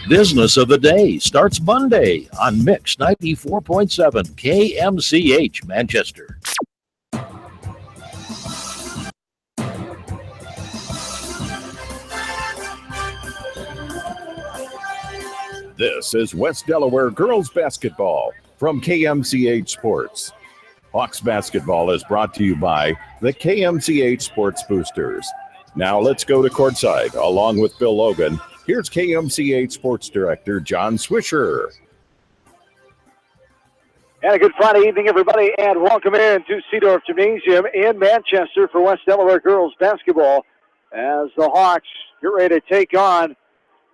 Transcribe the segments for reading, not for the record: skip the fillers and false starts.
Business of the Day starts Monday on Mix 94.7 KMCH Manchester. This is West Delaware girls basketball from KMCH Sports. Hawks basketball is brought to you by the KMCH Sports Boosters. Now let's go to courtside. Along with Bill Logan, here's KMCH Sports Director John Swisher. And a good Friday evening, everybody, and welcome in to Seedorf Gymnasium in Manchester for West Delaware girls basketball as the Hawks get ready to take on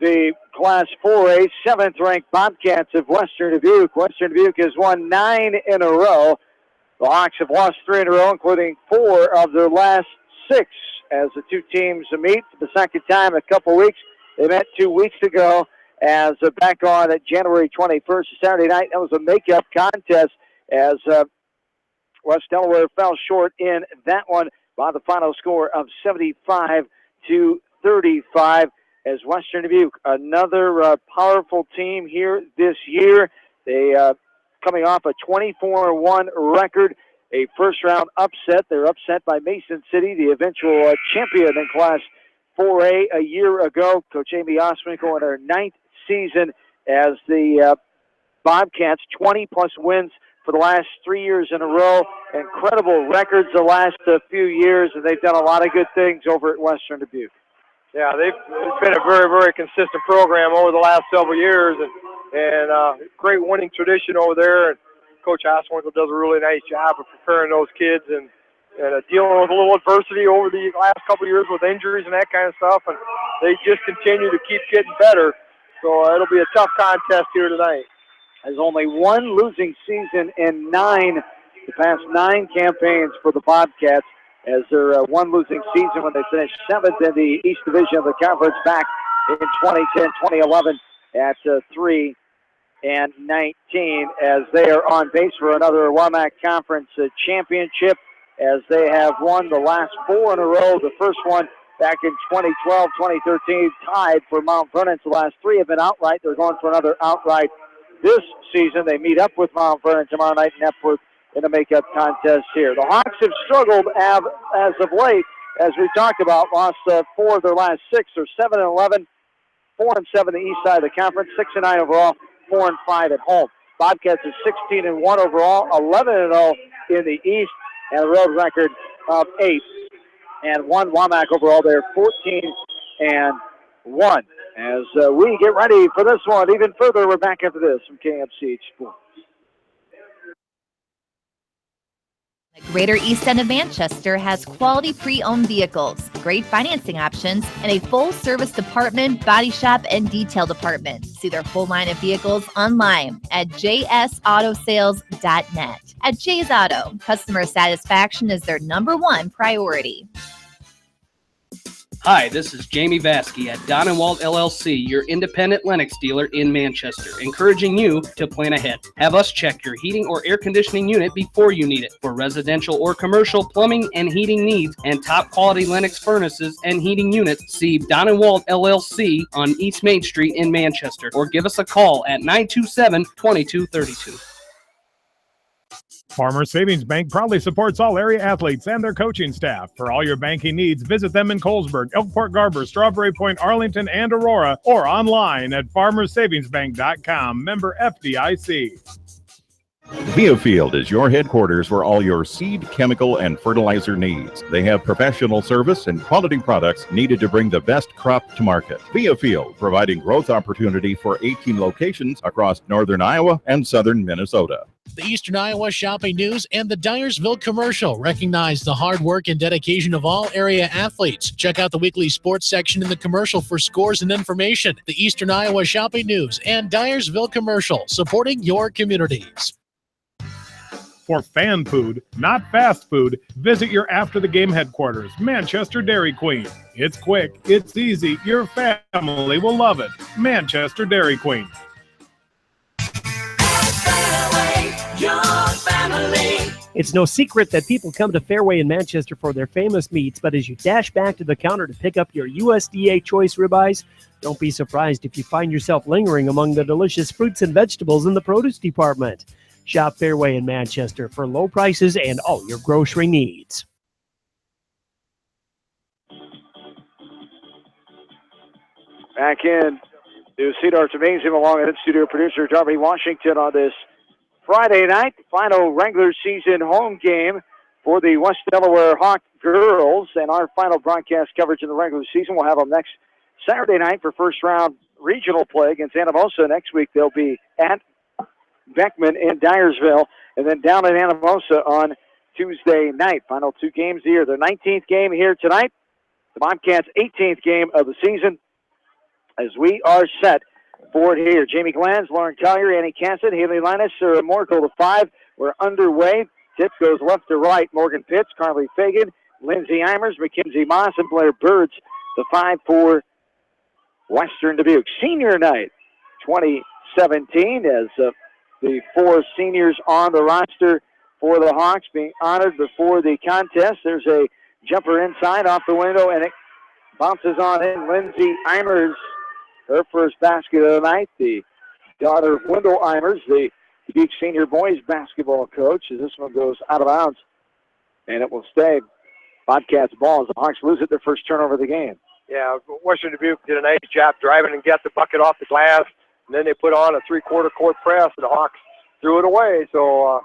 the Class 4A 7th-ranked Bobcats of Western Dubuque. Western Dubuque has won 9 in a row. The Hawks have lost 3 in a row, including 4 of their last 6 as the two teams meet for the second time in a couple weeks. They met 2 weeks ago as back on January 21st, Saturday night. That was a makeup contest as West Delaware fell short in that one by the final score of 75-35 as Western Dubuque, another powerful team here this year. They coming off a 24-1 record, a first-round upset. They're upset by Mason City, the eventual champion in Class 4A a year ago. Coach Amy Oswinkle in her 9th season as the Bobcats, 20-plus wins for the last 3 years in a row. Incredible records the last few years, and they've done a lot of good things over at Western Dubuque. Yeah, it's been a very, very consistent program over the last several years, and great winning tradition over there. And Coach Oswinkle does a really nice job of preparing those kids and dealing with a little adversity over the last couple of years with injuries and that kind of stuff. And they just continue to keep getting better. So it'll be a tough contest here tonight. There's only one losing season in the past 9 campaigns for the Bobcats, as their one losing season when they finished 7th in the East Division of the conference back in 2010-2011 at 3-19, as they are on pace for another WAMAC Conference championship, as they have won the last 4 in a row. The first one back in 2012, 2013, tied for Mount Vernon. The last 3 have been outright. They're going for another outright this season. They meet up with Mount Vernon tomorrow night in Epworth in the makeup contest here. The Hawks have struggled as of late, as we talked about, lost 4 of their last 6. They're 7-11, 4-7 the east side of the conference, 6-9 overall, 4-5 at home. Bobcats is 16-1 overall, 11-0 in the east, and a road record of 8-1. WAMAC overall, they're 14-1. As we get ready for this one even further, we're back after this from KMCH Sports. The Greater East End of Manchester has quality pre-owned vehicles, great financing options, and a full-service department, body shop, and detail department. See their full line of vehicles online at jsautosales.net. At J's Auto, customer satisfaction is their #1 priority. Hi, this is Jamie Vasky at Don & Walt LLC, your independent Lennox dealer in Manchester, encouraging you to plan ahead. Have us check your heating or air conditioning unit before you need it. For residential or commercial plumbing and heating needs and top quality Lennox furnaces and heating units, see Don & Walt LLC on East Main Street in Manchester, or give us a call at 927-2232. Farmers Savings Bank proudly supports all area athletes and their coaching staff. For all your banking needs, visit them in Colesburg, Elkport Garber, Strawberry Point, Arlington, and Aurora, or online at farmersavingsbank.com. Member FDIC. Viafield is your headquarters for all your seed, chemical, and fertilizer needs. They have professional service and quality products needed to bring the best crop to market. Viafield, providing growth opportunity for 18 locations across northern Iowa and southern Minnesota. The Eastern Iowa Shopping News and the Dyersville Commercial recognize the hard work and dedication of all area athletes. Check out the weekly sports section in the commercial for scores and information. The Eastern Iowa Shopping News and Dyersville Commercial, supporting your communities. For fan food, not fast food, visit your after-the-game headquarters, Manchester Dairy Queen. It's quick, it's easy, your family will love it. Manchester Dairy Queen. Your family. It's no secret that people come to Fairway in Manchester for their famous meats, but as you dash back to the counter to pick up your USDA choice ribeyes, don't be surprised if you find yourself lingering among the delicious fruits and vegetables in the produce department. Shop Fairway in Manchester for low prices and all your grocery needs. Back in to Cedar Gymnasium along with studio producer Darby Washington on this Friday night, final regular season home game for the West Delaware Hawk girls. And our final broadcast coverage in the regular season, we'll have them next Saturday night for first round regional play against Anamosa. Next week they'll be at Beckman in Dyersville, and then down in Anamosa on Tuesday night. Final 2 games of the year. Their 19th game here tonight, the Bobcats' 18th game of the season, as we are set for it here. Jamie Glanz, Lauren Collier, Annie Cassidy, Haley Linus, Sarah Morkel, the 5. We're underway. Tip goes left to right. Morgan Pitts, Carly Fagan, Lindsay Eimers, Mackenzie Moss, and Blair Birds, the 5 for Western Dubuque. Senior night 2017 as the 4 seniors on the roster for the Hawks being honored before the contest. There's a jumper inside off the window, and it bounces on in. Lindsay Eimers, her first basket of the night, the daughter of Wendell Eimers, the Dubuque senior boys basketball coach, as this one goes out of bounds, and it will stay Bobcats ball as the Hawks lose it, their first turnover of the game. Yeah, Western Dubuque did a nice job driving and get the bucket off the glass, and then they put on a 3/4 court press, and the Hawks threw it away. So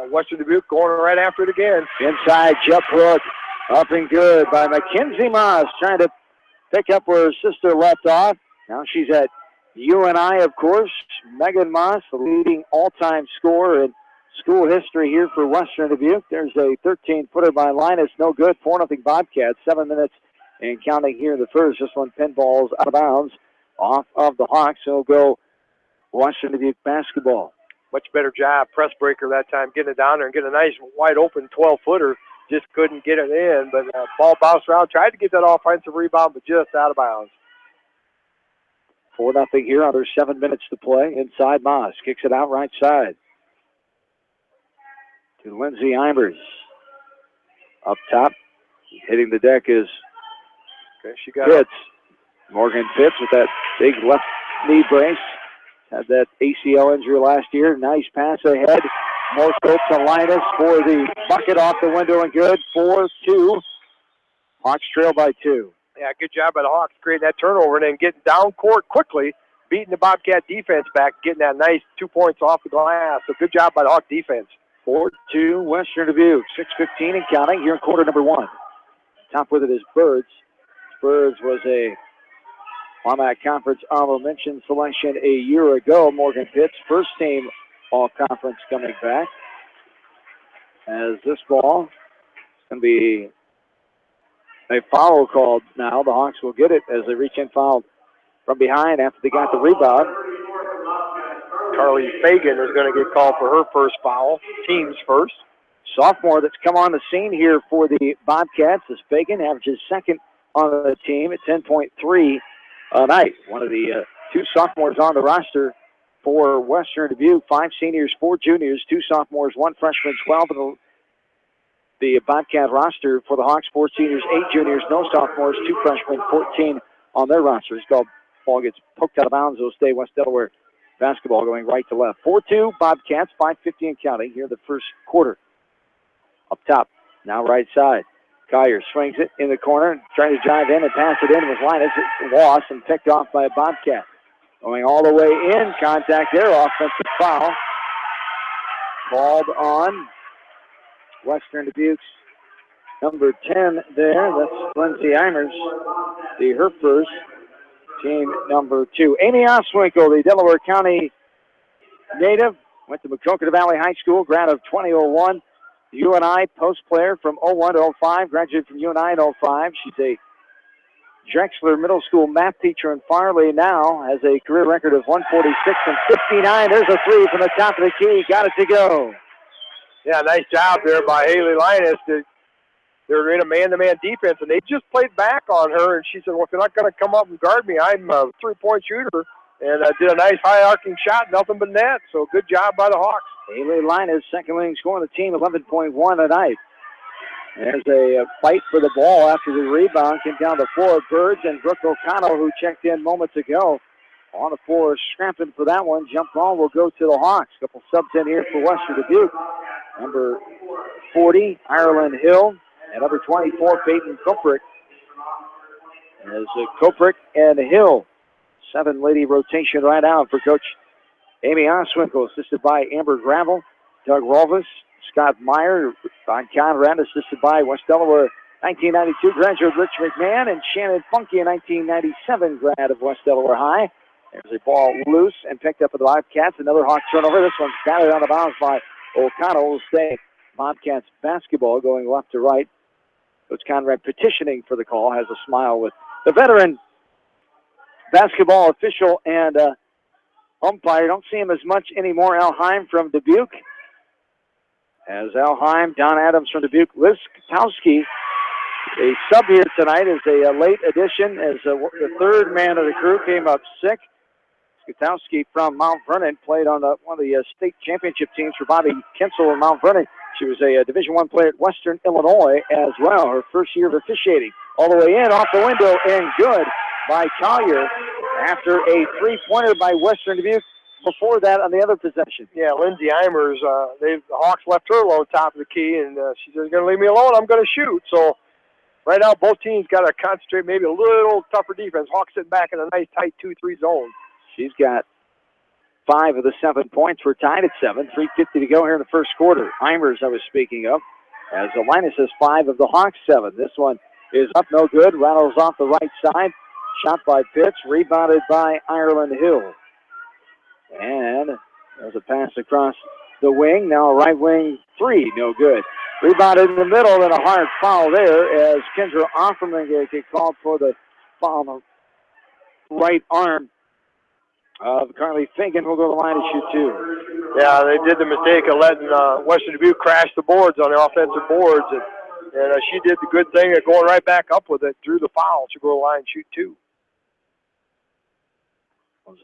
Western Dubuque going right after it again. Inside, jump hook, up and good by Mackenzie Moss, trying to pick up where her sister left off. Now she's at UNI, of course. Megan Moss, the leading all-time scorer in school history here for Western Dubuque. There's a 13-footer by Linus, no good. 4-0 Bobcats, 7 minutes and counting here in the first. This one pinballs out of bounds off of the Hawks. So go Western Dubuque basketball. Much better job, press breaker that time, getting it down there and getting a nice wide-open 12-footer. Just couldn't get it in, but ball bounced around. Tried to get that offensive rebound, but just out of bounds. 4-0 here, under 7 minutes to play. Inside Moss, kicks it out right side to Lindsay Eimers. Up top, hitting the deck is she got Pitts. Morgan Pitts with that big left knee brace. Had that ACL injury last year. Nice pass ahead. More scope to Linus for the bucket off the window and good. 4-2. Hawks trail by 2. Yeah, good job by the Hawks creating that turnover and then getting down court quickly, beating the Bobcat defense back, getting that nice 2 points off the glass. So good job by the Hawk defense. 4-2 Western Dubuque. 6:15 and counting here in quarter number 1. Top with it is Birds. Birds was a Wamac Conference honorable mention selection a year ago. Morgan Pitts, first team all-conference coming back. As this ball is going to be a foul called now. The Hawks will get it as they reach in foul from behind after they got the rebound. Carly Fagan is going to get called for her first foul, team's first. Sophomore that's come on the scene here for the Bobcats as Fagan averages second on the team at 10.3 a night. One of the 2 sophomores on the roster for Western Dubuque. 5 seniors, 4 juniors, 2 sophomores, 1 freshman, 12 in the Bobcat roster. For the Hawks, 4 seniors, 8 juniors, no sophomores, 2 freshmen, 14 on their roster. This ball gets poked out of bounds. It'll stay West Delaware basketball going right to left. 4-2 Bobcats, 5:50 and counting here in the first quarter. Up top, now right side. Collier swings it in the corner, trying to drive in and pass it in with Linus. It's lost and picked off by a Bobcat. Going all the way in, contact there, offensive foul. Called on Western Dubuque's number 10 there. That's Lindsay Eimers, her first, team number 2. Amy Oswinkle, the Delaware County native, went to Maquoketa Valley High School, grad of 2001. UNI post player from 01 to 05, graduated from UNI in 05. She's a Drexler Middle School math teacher in Farley now, has a career record of 146 and 59. There's a 3 from the top of the key. Got it to go. Yeah, nice job there by Haley Linus. They're in a man-to-man defense, and they just played back on her, and she said, well, if you're not going to come up and guard me, I'm a 3-point shooter, and did a nice high-arcing shot, nothing but net. So good job by the Hawks. Haley Linus, second leading scorer on the team, 11.1 tonight. There's a fight for the ball after the rebound. Came down the floor. Birds and Brooke O'Connell, who checked in moments ago, on the floor, scrapping for that one. Jump ball will go to the Hawks. Couple subs in here for Western Dubuque. Number 40, Ireland Hill, and number 24, Peyton Koprick. As Koprick and Hill, 7-lady rotation right out for Coach Amy Oswinkle, assisted by Amber Gravel, Doug Rolvis, Scott Meyer, Ron Conrad, assisted by West Delaware 1992 graduate Rich McMahon, and Shannon Funky, a 1997 grad of West Delaware High. There's a ball loose and picked up by the Bobcats. Another Hawk turnover. This one's batted out of bounds by O'Connell. Will stay Bobcats basketball going left to right. Coach Conrad petitioning for the call, has a smile with the veteran basketball official and umpire. Don't see him as much anymore. Al Heim from Dubuque. As Al Heim, Don Adams from Dubuque, Liz Katowski, a sub here tonight, is a late addition as the third man of the crew, came up sick. Katowski from Mount Vernon played on one of the state championship teams for Bobby Kinsel in Mount Vernon. She was a Division I player at Western Illinois as well, her first year of officiating. All the way in, off the window, and good by Collier after a three-pointer by Western Dubuque. Before that, on the other possession. Yeah, Lindsay Eimers, the Hawks left her alone top of the key, and she says, "Going to leave me alone, I'm going to shoot." So right now, both teams got to concentrate maybe a little tougher defense. Hawks sitting back in a nice, tight 2-3 zone. She's got 5 of the 7 points. We're tied at 7. 3:50 to go here in the first quarter. Eimers, I was speaking of, as Linus has 5 of the Hawks' 7. This one is up, no good. Rattles off the right side. Shot by Pitts, rebounded by Ireland Hill. And there's a pass across the wing. Now a right wing 3, no good. Rebounded in the middle, and a hard foul there as Kendra Offerman gets called for the foul on the right arm of Carly Finken. Will go to the line to shoot 2. Yeah, they did the mistake of letting Western Dubuque crash the boards on the offensive boards, and she did the good thing of going right back up with it, drew the foul. She'll go to the line and shoot 2.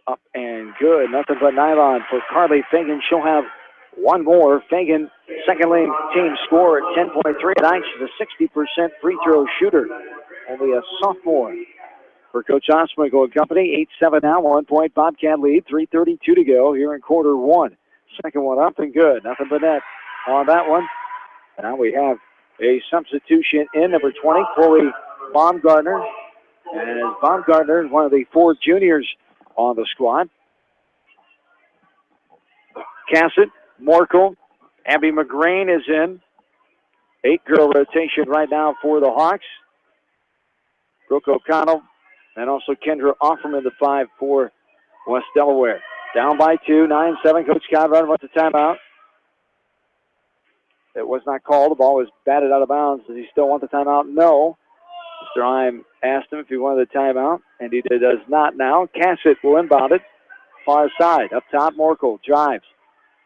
Up and good. Nothing but nylon for Carly Fagan. She'll have one more. Fagan, second lane team score at 10.3 tonight. She's a 60% free throw shooter. Only a sophomore for Coach Oswinkle and company. 8-7 now, 1 point Bobcat lead. 3:32 to go here in quarter 1. Second one up and good. Nothing but net on that one. Now we have a substitution in number 20, Chloe Baumgartner. And Baumgartner is one of the 4 juniors on the squad. Cassett, Morkel, Abby McGrain is in. 8-girl rotation right now for the Hawks. Brooke O'Connell and also Kendra Offerman, the 5 for West Delaware. Down by 2, 9-7. Coach Conrad wants a timeout. It was not called. The ball was batted out of bounds. Does he still want the timeout? No. Mr. Heim asked him if he wanted a timeout, and he does not now. Cassett will inbound it. Far side. Up top, Morkel drives.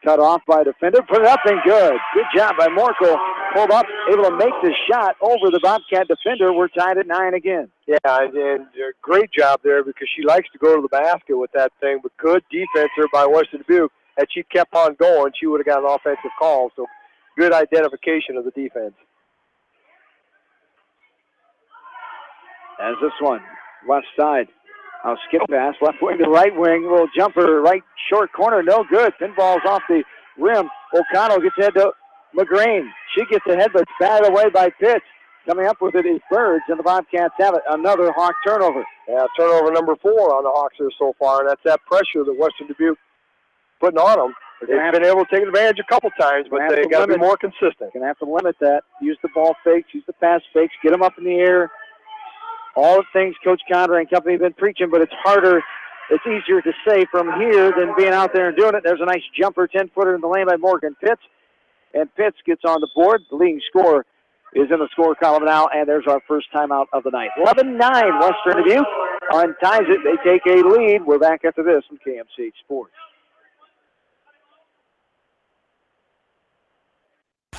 Cut off by defender. Put it up and good. Good job by Morkel. Pulled up, able to make the shot over the Bobcat defender. We're tied at 9 again. Yeah, and great job there because she likes to go to the basket with that thing. But good defense there by Western Dubuque. Had she kept on going, she would have got an offensive call. So good identification of the defense. As this one, left side. I'll skip pass, left wing to right wing. Little jumper, right short corner, no good. Pinball's off the rim. O'Connell gets ahead to McGrain. She gets ahead, but it's batted away by Pitts. Coming up with it is Birds, and the Bobcats have it. Another Hawk turnover. Yeah, turnover number 4 on the Hawks here so far, and that's that pressure that Western Dubuque putting on them. They've been able to take advantage a couple times, but they got to be more consistent. Going to have to limit that. Use the ball fakes, use the pass fakes, get them up in the air. All the things Coach Conrad and company have been preaching, but it's harder, it's easier to say from here than being out there and doing it. There's a nice jumper, 10-footer in the lane by Morgan Pitts. And Pitts gets on the board. The leading scorer is in the score column now, and there's our first timeout of the night. 11-9, Western Dubuque unties it. They take a lead. We're back after this on KMCH Sports.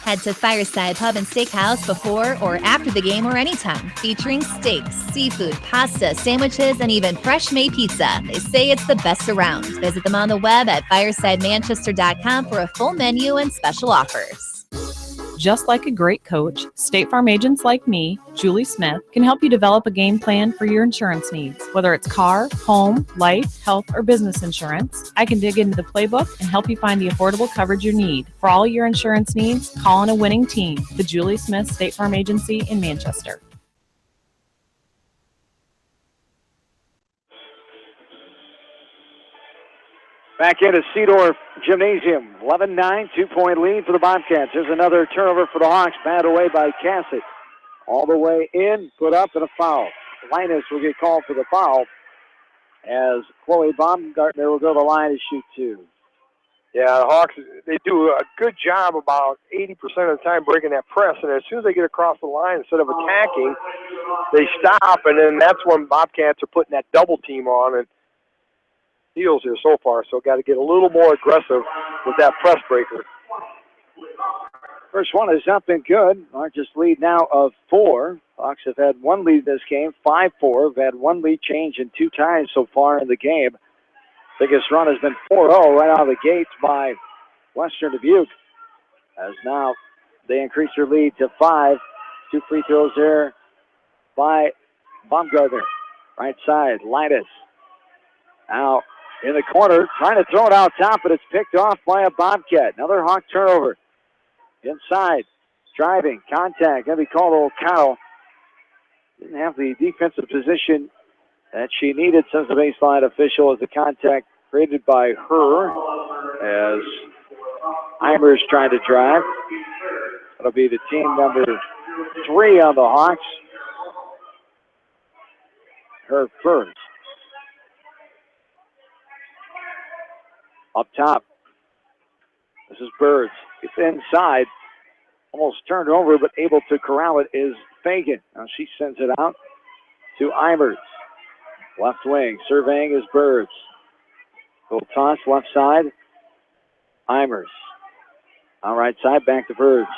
Head to Fireside Pub and Steakhouse before or after the game or anytime, featuring steaks, seafood, pasta, sandwiches, and even fresh-made pizza. They say it's the best around. Visit them on the web at firesidemanchester.com for a full menu and special offers. Just like a great coach, State Farm agents like me, Julie Smith, can help you develop a game plan for your insurance needs. Whether it's car, home, life, health, or business insurance, I can dig into the playbook and help you find the affordable coverage you need. For all your insurance needs, call on a winning team. The Julie Smith State Farm Agency in Manchester. Back into Seedorf Gymnasium. 11-9, 2-point lead for the Bobcats. There's another turnover for the Hawks. Batted away by Cassett. All the way in, put up, and a foul. Linus will get called for the foul as Chloe Baumgartner will go to the line to shoot two. Yeah, the Hawks, they do a good job about 80% of the time breaking that press, and as soon as they get across the line, instead of attacking, they stop, and then that's when Bobcats are putting that double team on, and steals here so far, so got to get a little more aggressive with that press breaker. First one has not been good. Largest lead now of 4. Hawks have had one lead this game, 5-4. Have had one lead change in 2 times so far in the game. Biggest run has been 4-0 right out of the gates by Western Dubuque. As now they increase their lead to 5. 2 free throws there by Baumgartner. Right side, Linus. Now in the corner, trying to throw it out top, but it's picked off by a Bobcat. Another Hawk turnover. Inside, driving, contact. Going to be called O'Connell. Didn't have the defensive position that she needed, says the baseline official, as the contact created by her as Eimers trying to drive. That'll be the team number 3 on the Hawks. Her first. Up top, this is Birds. It's inside. Almost turned over, but able to corral it is Fagan. Now she sends it out to Eimers. Left wing, surveying is Birds. Little toss, left side. Eimers. On right side, back to Birds.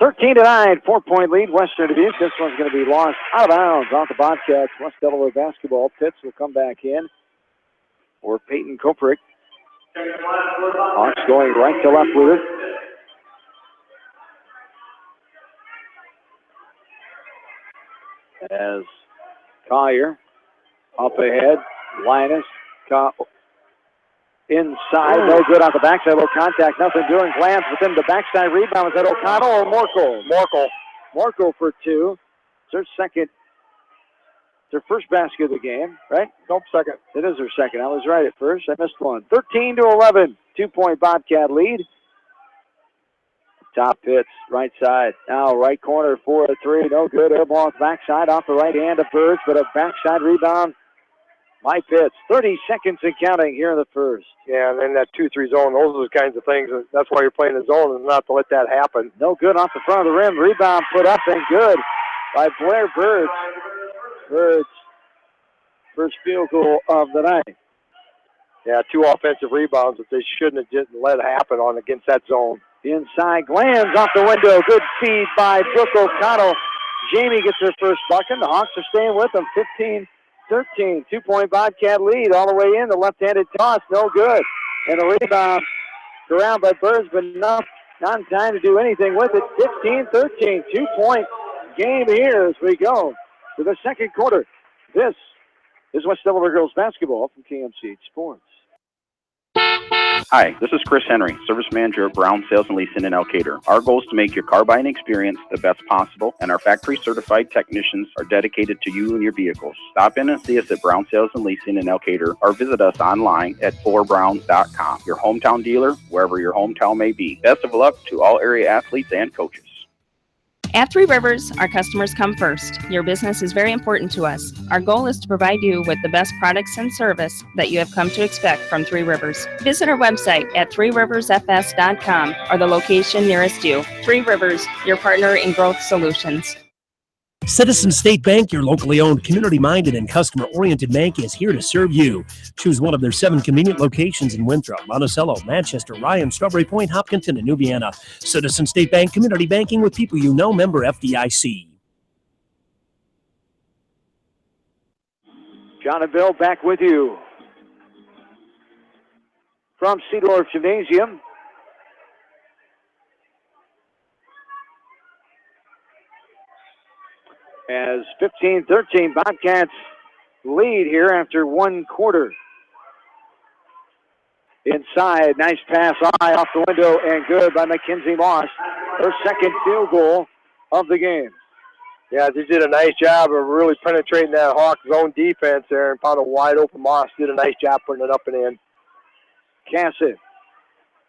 13-9, 4-point lead, Western Dubuque. This one's going to be lost out of bounds off the Bobcats. West Delaware basketball. Pitts will come back in for Peyton Koprick. Hawks going right to left with it. As Collier up ahead, Linus inside, no good on the backside, low contact, nothing doing. Glance within the backside rebound. Was that O'Connell or Morkel? Morkel for 2. It's her first basket of the game, right? Nope, second. It is her second. I was right at first. I missed one. 13-11, 2-point Bobcat lead. Top hits, right side. Now right corner, 4-3, no good. Air ball backside off the right hand of Birds, but a backside rebound by Pitts. 30 seconds and counting here in the first. Yeah, and then that 2-3 zone, those are the kinds of things. That's why you're playing the zone, and not to let that happen. No good off the front of the rim. Rebound put up and good by Blair Birds. Birds, first field goal of the night. Yeah, 2 offensive rebounds that they shouldn't have just let happen on against that zone. Inside, Glands off the window. Good feed by Brooke O'Connell. Jamie gets her first bucket. The Hawks are staying with them. 15-13, 2-point Bobcat lead all the way in. The left-handed toss, no good. And a rebound around by Birds, but not in time to do anything with it. 15-13, 2-point game here as we go to the second quarter. This is West Delaware girls basketball from KMCH Sports. Hi, this is Chris Henry, Service Manager at Brown Sales and Leasing in Elkader. Our goal is to make your car buying experience the best possible, and our factory-certified technicians are dedicated to you and your vehicles. Stop in and see us at Brown Sales and Leasing in Elkader, or visit us online at 4browns.com. Your hometown dealer, wherever your hometown may be. Best of luck to all area athletes and coaches. At Three Rivers, our customers come first. Your business is very important to us. Our goal is to provide you with the best products and service that you have come to expect from Three Rivers. Visit our website at threeriversfs.com or the location nearest you. Three Rivers, your partner in growth solutions. Citizen State Bank, your locally owned, community-minded, and customer-oriented bank, is here to serve you. Choose one of their 7 convenient locations in Winthrop, Monticello, Manchester, Ryan, Strawberry Point, Hopkinton, and New Vienna. Citizen State Bank, community banking with people you know, member FDIC. John and Bill back with you from Seedorf Gymnasium. As 15-13, Bobcats lead here after one quarter. Inside, nice pass high off the window and good by Mackenzie Moss. Her second field goal of the game. Yeah, they did a nice job of really penetrating that Hawks zone defense there and found a wide open Moss. Did a nice job putting it up and in. Cassett,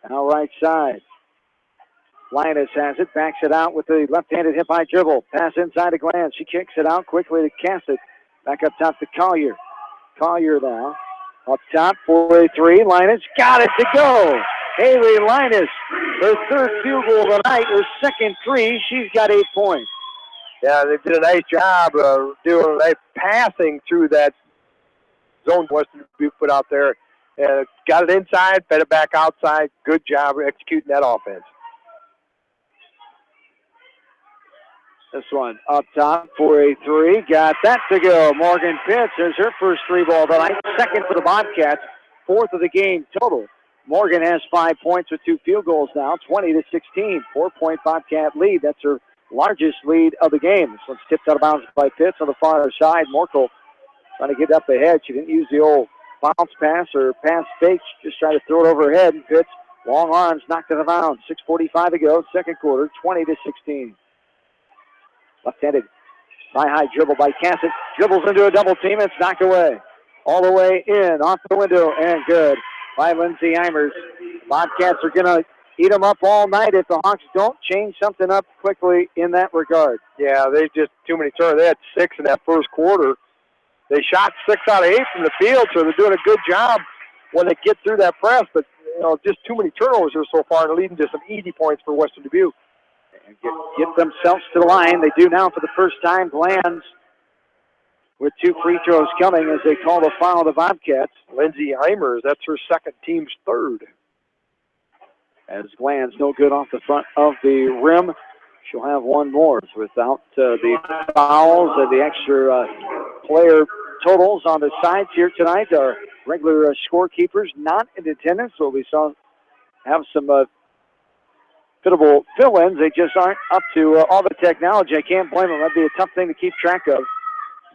now right side. Linus has it, backs it out with the left-handed hip-high dribble. Pass inside to Glantz. She kicks it out quickly to Cassett. Back up top to Collier. Collier now. Up top, 4-3. Linus got it to go. Haley Linus, her third field goal of the night, her second three. She's got 8 points. Yeah, they did a nice job of doing a nice passing through that zone Western Dubuque put out there. And got it inside, fed it back outside. Good job executing that offense. This one up top, 4-3. Got that to go. Morgan Pitts has her first 3 ball of the night. Second for the Bobcats. 4th of the game total. Morgan has 5 points with 2 field goals now. 20-16. 4-point Bobcat lead. That's her largest lead of the game. This one's tipped out of bounds by Pitts on the far side. Morkel trying to get up ahead. She didn't use the old bounce pass or pass fake. She just tried to throw it over her head. And Pitts, long arms, knocked it out of bounds. 6:45 to go. Second quarter, 20-16. Left-handed high dribble by Cassett. Dribbles into a double team. It's knocked away. All the way in, off the window, and good by Lindsay Eimers. Bobcats are going to eat them up all night if the Hawks don't change something up quickly in that regard. Yeah, they just too many turnovers. They had 6 in that first quarter. They shot 6 out of 8 from the field, so they're doing a good job when they get through that press. But just too many turnovers here so far, and leading to some easy points for Western Dubuque. And get themselves to the line. They do now for the first time. Glanz with 2 free throws coming as they call the foul of the Bobcats. Lindsay Eimers, that's her second, team's third. As Glanz no good off the front of the rim. She'll have one more without the fouls and the extra player totals on the sides here tonight. Our regular scorekeepers not in attendance, so we saw have some fittable fill-ins. They just aren't up to all the technology. I can't blame them. That'd be a tough thing to keep track of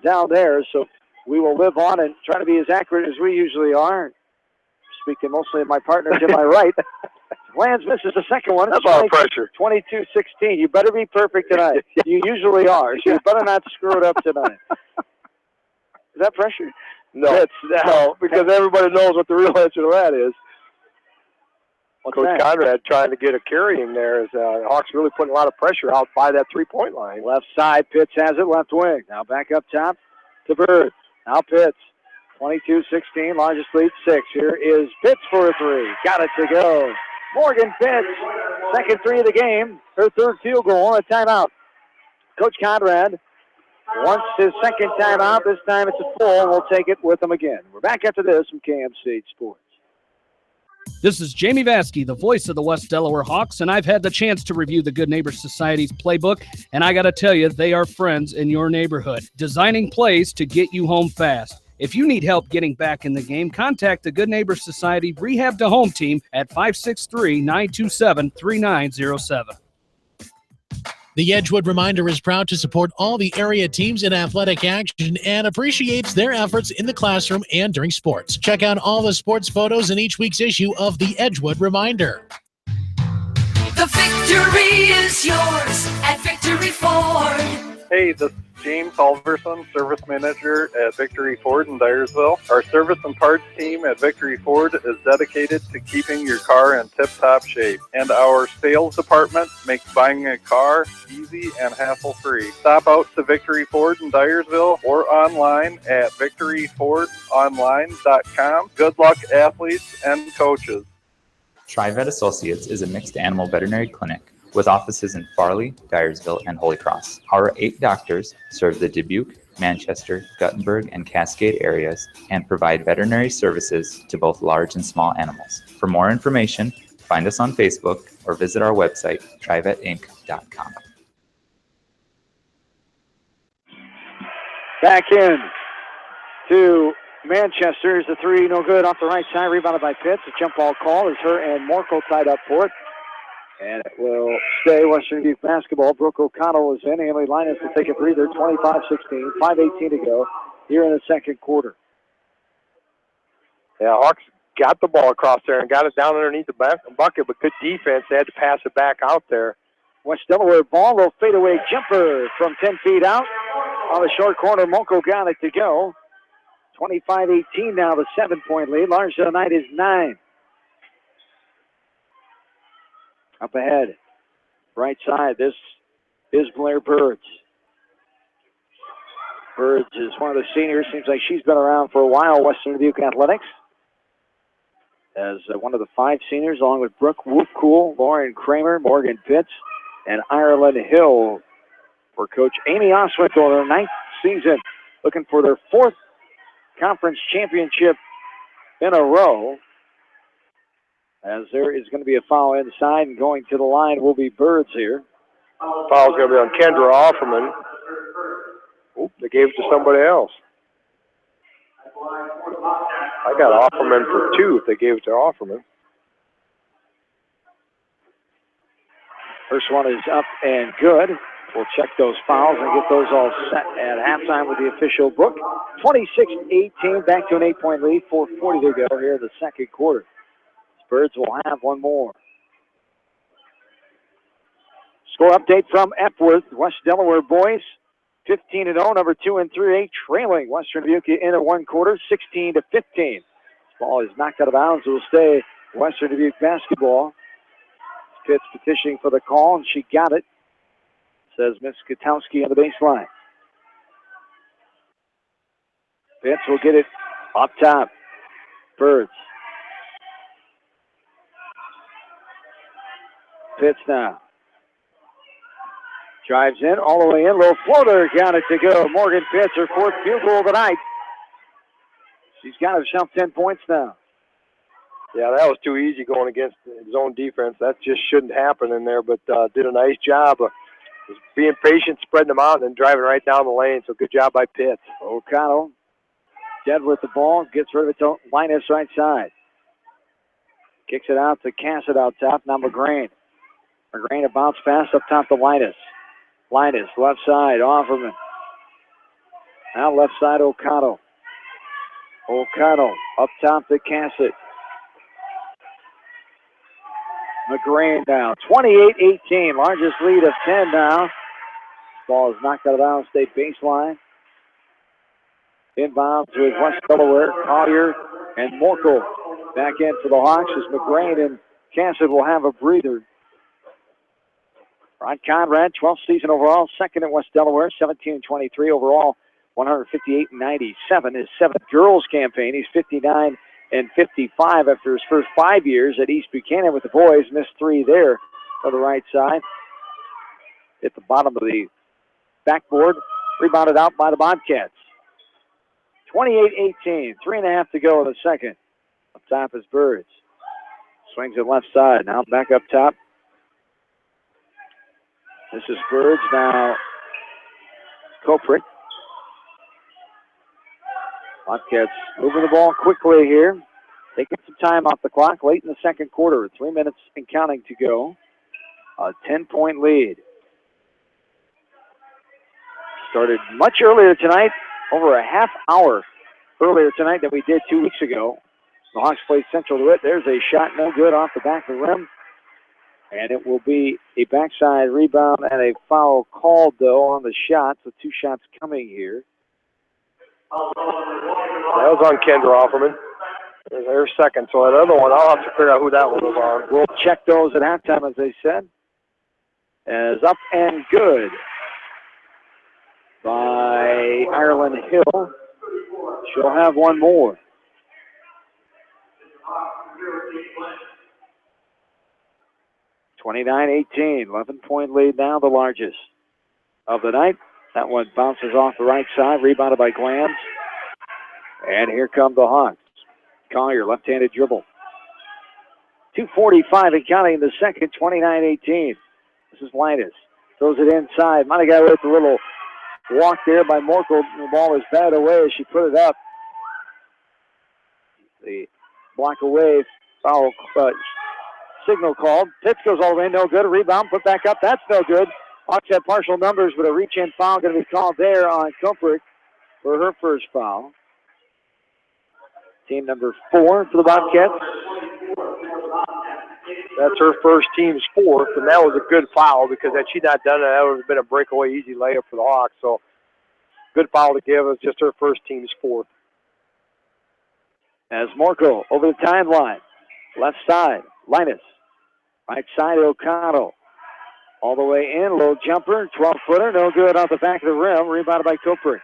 down there. So we will live on and try to be as accurate as we usually are. Speaking mostly of my partner to my right. Glanz misses the second one. That's a lot of pressure. 22-16. You better be perfect tonight. You usually are. So you better not screw it up tonight. Is that pressure? No, because everybody knows what the real answer to that is. Coach Conrad trying to get a carrying there as Hawks really putting a lot of pressure out by that 3-point line. Left side, Pitts has it, left wing. Now back up top to Bird. Now Pitts, 22-16, largest lead 6. Here is Pitts for a 3. Got it to go. Morgan Pitts, second 3 of the game. Her third field goal on a timeout. Coach Conrad wants his second timeout. This time it's a full. We'll take it with him again. We're back after this from KMC Sports. This is Jamie Vaskey, the voice of the West Delaware Hawks, and I've had the chance to review the Good Neighbor Society's playbook, and I got to tell you, they are friends in your neighborhood, designing plays to get you home fast. If you need help getting back in the game, contact the Good Neighbor Society Rehab to Home team at 563-927-3907. The Edgewood Reminder is proud to support all the area teams in athletic action and appreciates their efforts in the classroom and during sports. Check out all the sports photos in each week's issue of the Edgewood Reminder. The victory is yours at Victory Ford. Hey, this is James Halverson, Service Manager at Victory Ford in Dyersville. Our service and parts team at Victory Ford is dedicated to keeping your car in tip-top shape. And our sales department makes buying a car easy and hassle-free. Stop out to Victory Ford in Dyersville or online at victoryfordonline.com. Good luck, athletes and coaches. TriVet Associates is a mixed animal veterinary clinic with offices in Farley, Dyersville, and Holy Cross. Our 8 doctors serve the Dubuque, Manchester, Guttenberg, and Cascade areas and provide veterinary services to both large and small animals. For more information, find us on Facebook or visit our website, trivetinc.com. Back in to Manchester. Here's the three, no good off the right side. Rebounded by Pitts. A jump ball call is her and Morkel tied up for it. And it will stay Western Dubuque basketball. Brooke O'Connell is in. Emily Linus will take a breather. 25-16, 5:18 to go here in the second quarter. Yeah, Hawks got the ball across there and got it down underneath the bucket, but good defense. They had to pass it back out there. West Delaware ball, little fadeaway jumper from 10 feet out. On the short corner, Moko got it to go. 25-18 now, the 7-point lead. Lawrenceville Knight is 9. Up ahead, right side, this is Blair Birds. Birds is one of the seniors. Seems like she's been around for a while, Western Dubuque Athletics. As one of the 5 seniors, along with Brooke Woopcool, Lauren Kramer, Morgan Pitts, and Ireland Hill. For Coach Amy Oswinkel, their 9th season, looking for their 4th conference championship in a row. As there is going to be a foul inside, and going to the line will be Birds here. Foul's going to be on Kendra Offerman. Oop, they gave it to somebody else. I got Offerman for 2 if they gave it to Offerman. First one is up and good. We'll check those fouls and get those all set at halftime with the official book. 26-18, back to an 8-point lead. 4:40 to go here in the second quarter. Birds will have one more. Score update from Epworth. West Delaware boys, 15-0, number 2 and 3A, trailing Western Dubuque in at one quarter, 16-15. This ball is knocked out of bounds. It will stay Western Dubuque basketball. Pitts petitioning for the call, and she got it, says Miss Katowski on the baseline. Pitts will get it up top. Birds. Pitts now. Drives in, all the way in, low floater, got it to go. Morgan Pitts, her 4th field goal of the night. She's got herself 10 points now. Yeah, that was too easy going against zone defense. That just shouldn't happen in there, but did a nice job of being patient, spreading them out, and then driving right down the lane. So good job by Pitts. O'Connell dead with the ball, gets rid of it to Linus right side. Kicks it out to Cassett out top, now McGrain. McGrain a bounce pass up top to Linus. Linus, left side, Offerman. Now left side, O'Connell. O'Connell up top to Cassett. McGrain down. 28-18, largest lead of 10 now. Ball is knocked out of bounds, state baseline. Inbound to West Delaware, Collier and Morkel. Back in for the Hawks as McGrain and Cassett will have a breather. Rod Conrad, 12th season overall, 2nd at West Delaware, 17-23 overall, 158-97. His 7th girls campaign. He's 59-55 after his first 5 years at East Buchanan with the boys. Missed 3 there on the right side. Hit the bottom of the backboard. Rebounded out by the Bobcats. 28-18, 3.5 to go in the second. Up top is Birds. Swings it left side. Now back up top. This is Birds. Now Koprick. Bobcats moving the ball quickly here. Taking some time off the clock late in the second quarter. 3 minutes and counting to go. A 10-point lead. Started much earlier tonight, over a half hour earlier tonight than we did 2 weeks ago. The Hawks played central to it. There's a shot no good off the back of the rim. And it will be a backside rebound and a foul called, though, on the shot. So 2 shots coming here. That was on Kendra Offerman. There's her second. So that other one, I'll have to figure out who that one was on. We'll check those at halftime, as they said. As up and good by Ireland Hill. She'll have one more. 29-18, 11-point lead now, the largest of the night. That one bounces off the right side, rebounded by Glams. And here come the Hawks. Collier, left-handed dribble. 2:45 and counting in the second, 29-18. This is Linus. Throws it inside. Might have got with a little walk there by Morkel. The ball was batted away as she put it up. The block away, foul signal called. Pitts goes all the way, no good. A rebound, put back up. That's no good. Hawks had partial numbers, but a reach-in foul going to be called there on Koprick for her first foul. Team number 4 for the Bobcats. That's her first, team's 4th, and that was a good foul because had she not done it, that would have been a breakaway easy layup for the Hawks. So good foul to give us, just her first, team's 4th. As Morkel over the timeline. Left side, Linus. Right side, O'Connell. All the way in, low jumper, 12-footer, no good off the back of the rim, rebounded by Koprick.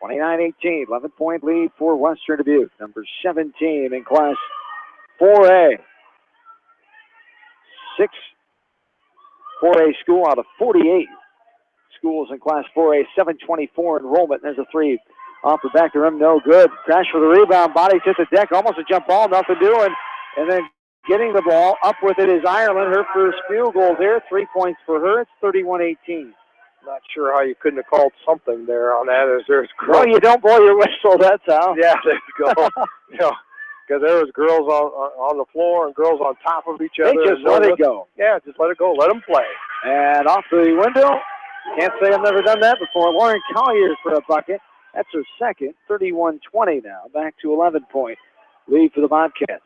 29-18, 11-point lead for Western Dubuque, number 17 in Class 4A. 4A school out of 48 schools in Class 4A, 724 enrollment. There's a 3 off the back of the rim, no good. Crash for the rebound, bodies hit the deck, almost a jump ball, nothing doing. And then getting the ball up with it is Ireland, her first field goal there, 3 points for her. It's 31-18. Not sure how you couldn't have called something there on that. As there's girls. Well, you don't blow your whistle, that's how. Yeah, there you go. You know, because there was girls on the floor and girls on top of each other. They just let it go. Yeah, just let it go. Let them play. And off the window. Can't say I've never done that before. Lauren Collier for a bucket. That's her second. 31-20 now. Back to 11-point lead for the Bobcats.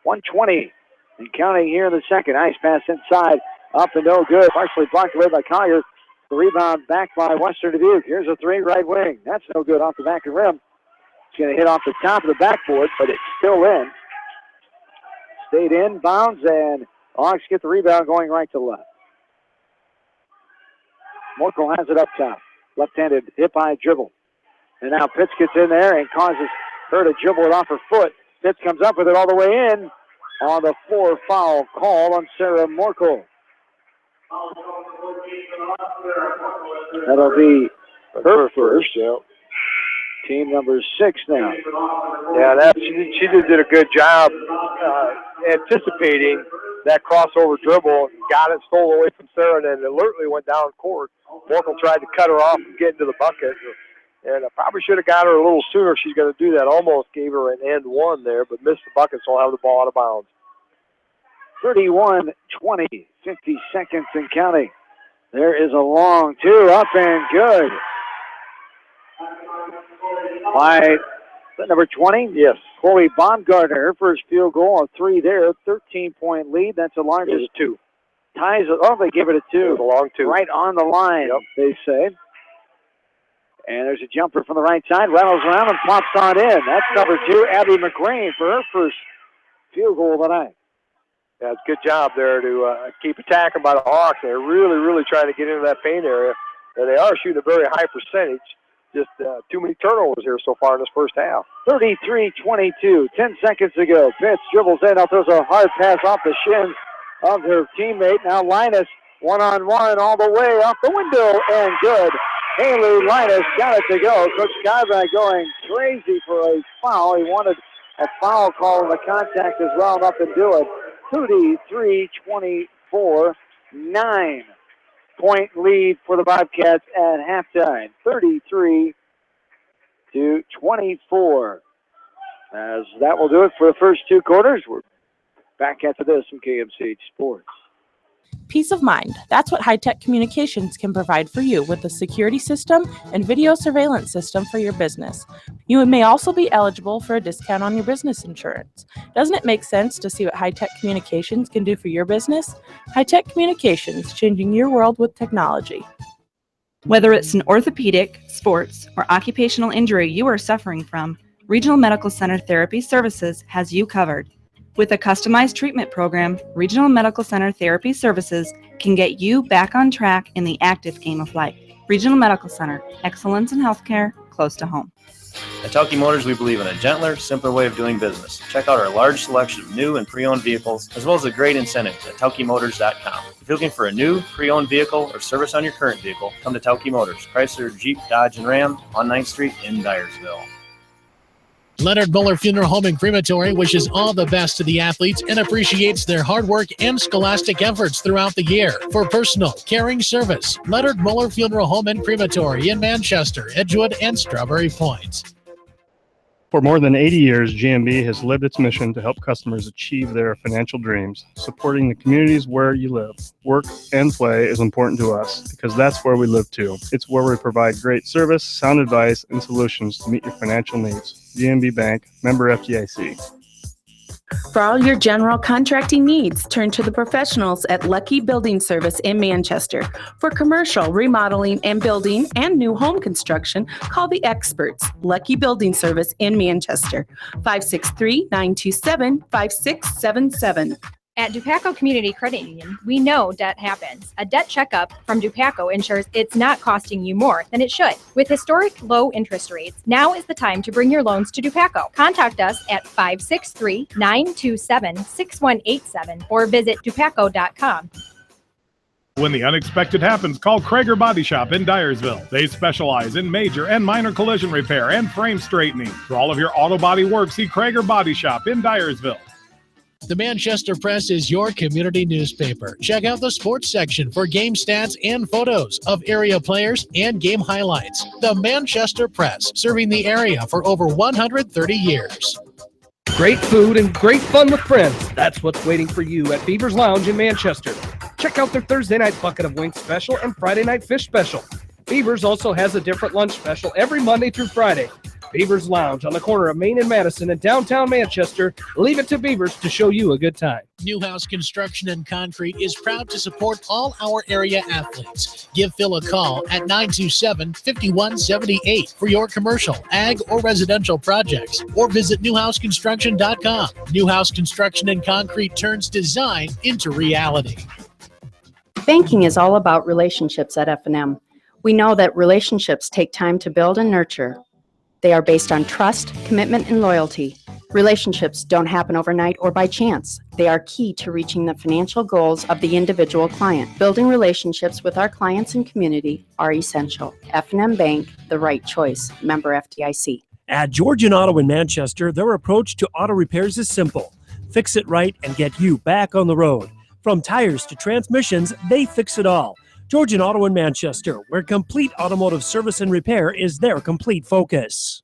1:20 and counting here in the second. Nice pass inside. Up and no good. Partially blocked away by Collier. The rebound back by Western Dubuque. Here's a 3 right wing. That's no good off the back of the rim. It's going to hit off the top of the backboard, but it's still in. Stayed in, bounds, and Hawks get the rebound going right to left. Morkel has it up top. Left-handed hip-high dribble. And now Pitts gets in there and causes her to dribble it off her foot. Pitts comes up with it all the way in on the 4 foul call on Sarah Morkel. That'll be her first. Yeah. Team number 6 now. Yeah, she did a good job anticipating that crossover dribble. Got it, stole away from Sarah, and then alertly went down court. Morkel tried to cut her off and get into the bucket. And I probably should have got her a little sooner if she's going to do that. Almost gave her an end one there, but missed the bucket, so I'll have the ball out of bounds. 31-20, 50 seconds and counting. There is a long 2, up and good. By number 20? Yes. Chloe Baumgartner, her first field goal, a 3 there, 13-point lead. That's the largest. 2. Ties, they give it a 2. A long 2. Right on the line, they say. And there's a jumper from the right side. Rattles around and plops on in. That's number 2, Abby McRae, for her first field goal of the night. Yeah, it's a good job there to keep attacking by the Hawks. They're really, really trying to get into that paint area. And they are shooting a very high percentage. Just too many turnovers here so far in this first half. 33-22, 10 seconds to go. Pitts dribbles in. Now throws a hard pass off the shins of her teammate. Now Linus, one-on-one all the way off the window, and good. Haley Linus got it to go. Coach Skyback going crazy for a foul. He wanted a foul call on the contact as well. Nothing doing. 33-24, 9-point lead for the Bobcats at halftime. 33-24. As that will do it for the first 2 quarters. We're back after this from KMCH Sports. Peace of mind. That's what high-tech communications can provide for you with a security system and video surveillance system for your business. You may also be eligible for a discount on your business insurance. Doesn't it make sense to see what high-tech communications can do for your business? High-tech communications, changing your world with technology. Whether it's an orthopedic, sports, or occupational injury you are suffering from, Regional Medical Center Therapy Services has you covered. With a customized treatment program, Regional Medical Center Therapy Services can get you back on track in the active game of life. Regional Medical Center, excellence in healthcare, close to home. At Tauke Motors, we believe in a gentler, simpler way of doing business. Check out our large selection of new and pre-owned vehicles, as well as the great incentives at TaukeMotors.com. If you're looking for a new, pre-owned vehicle or service on your current vehicle, come to Tauke Motors, Chrysler, Jeep, Dodge, and Ram on 9th Street in Dyersville. Leonard Muller Funeral Home and Crematory wishes all the best to the athletes and appreciates their hard work and scholastic efforts throughout the year. For personal, caring service, Leonard Muller Funeral Home and Crematory in Manchester, Edgewood, and Strawberry Point. For more than 80 years, GMB has lived its mission to help customers achieve their financial dreams. Supporting the communities where you live, work, and play is important to us because that's where we live too. It's where we provide great service, sound advice, and solutions to meet your financial needs. GMB Bank, member FDIC. For all your general contracting needs, turn to the professionals at Lucky Building Service in Manchester. For commercial, remodeling, and building and new home construction, call the experts. Lucky Building Service in Manchester. 563-927-5677. At Dubuque Community Credit Union, we know debt happens. A debt checkup from Dubuque ensures it's not costing you more than it should. With historic low interest rates, now is the time to bring your loans to Dubuque. Contact us at 563-927-6187 or visit dubuque.com. When the unexpected happens, call Krager Body Shop in Dyersville. They specialize in major and minor collision repair and frame straightening. For all of your auto body work, see Krager Body Shop in Dyersville. The Manchester Press is your community newspaper. Check out the sports section for game stats and photos of area players and game highlights. The Manchester Press, serving the area for over 130 years. Great food and great fun with friends. That's what's waiting for you at Beaver's Lounge in Manchester. Check out their Thursday night bucket of wings special and Friday night fish special. Beaver's also has a different lunch special every Monday through Friday. Beaver's Lounge on the corner of Main and Madison in downtown Manchester. Leave it to Beaver's to show you a good time. Newhouse Construction and Concrete is proud to support all our area athletes. Give Phil a call at 927-5178 for your commercial, ag, or residential projects, or visit newhouseconstruction.com. Newhouse Construction and Concrete turns design into reality. Banking is all about relationships at F&M. We know that relationships take time to build and nurture. They are based on trust, commitment, and loyalty. Relationships don't happen overnight or by chance. They are key to reaching the financial goals of the individual client. Building relationships with our clients and community are essential. F&M Bank, the right choice. Member FDIC. At Georgian Auto in Manchester, their approach to auto repairs is simple. Fix it right and get you back on the road. From tires to transmissions, they fix it all. Georgian Auto in Manchester, where complete automotive service and repair is their complete focus.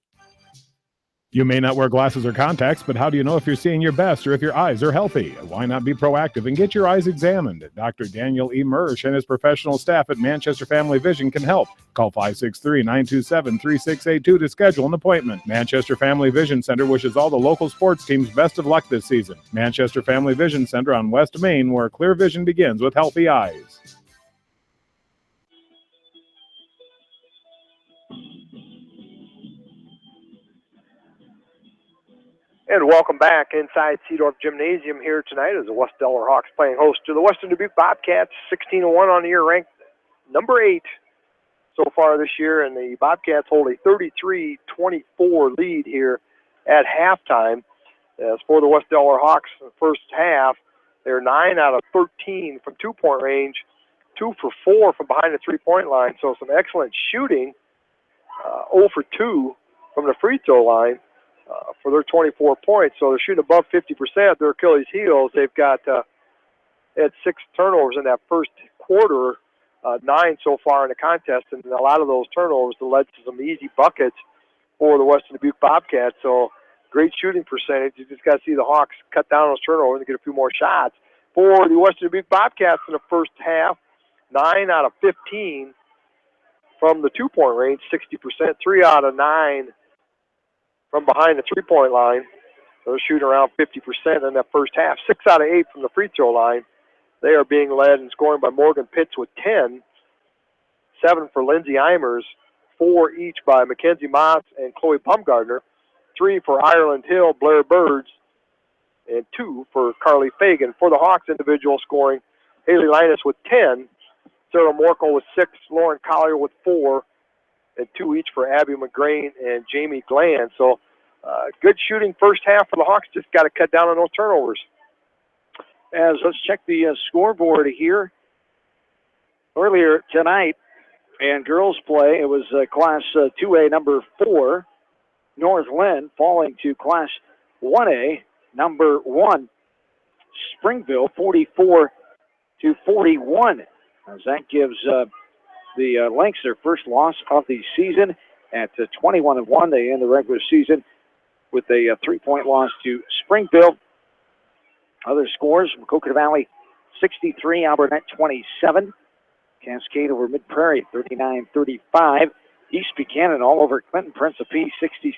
You may not wear glasses or contacts, but how do you know if you're seeing your best or if your eyes are healthy? Why not be proactive and get your eyes examined? Dr. Daniel E. Mersch and his professional staff at Manchester Family Vision can help. Call 563-927-3682 to schedule an appointment. Manchester Family Vision Center wishes all the local sports teams best of luck this season. Manchester Family Vision Center on West Main, where clear vision begins with healthy eyes. And welcome back inside Seedorf Gymnasium here tonight as the West Delaware Hawks playing host to the Western Dubuque Bobcats, 16-1 on the year, ranked number 8 so far this year, and the Bobcats hold a 33-24 lead here at halftime. As for the West Delaware Hawks in the first half, they're 9 out of 13 from two-point range, 2 for 4 from behind the three-point line, so some excellent shooting, 0 for 2 from the free throw line. For their 24 points, so they're shooting above 50%. Their Achilles heels. They've got had 6 turnovers in that first quarter, 9 so far in the contest, and a lot of those turnovers led to some easy buckets for the Western Dubuque Bobcats. So great shooting percentage. You just got to see the Hawks cut down those turnovers and get a few more shots. For the Western Dubuque Bobcats in the first half, 9 out of 15 from the two-point range, 60%, 3 out of 9 from behind the three-point line. So they're shooting around 50% in that first half. 6 out of 8 from the free throw line. They are being led and scoring by Morgan Pitts with 10, 7 for Lindsay Eimers, 4 each by Mackenzie Moss and Chloe Baumgartner, 3 for Ireland Hill, Blair Birds, and 2 for Carly Fagan. For the Hawks, individual scoring, Haley Linus with 10, Sarah Morkel with 6, Lauren Collier with 4, and 2 each for Abby McGrain and Jamie Gland. So good shooting first half for the Hawks. Just got to cut down on those turnovers. As let's check the scoreboard here. Earlier tonight in girls play, it was Class 2A number 4, North Lynn, falling to Class 1A number 1, Springville, 44-41. As that gives the Lynx their first loss of the season at 21-1. They end the regular season with a 3-point loss to Springville. Other scores: Coconut Valley 63, Alburnett 27. Cascade over Mid-Prairie 39-35. East Buchanan all over Clinton Principe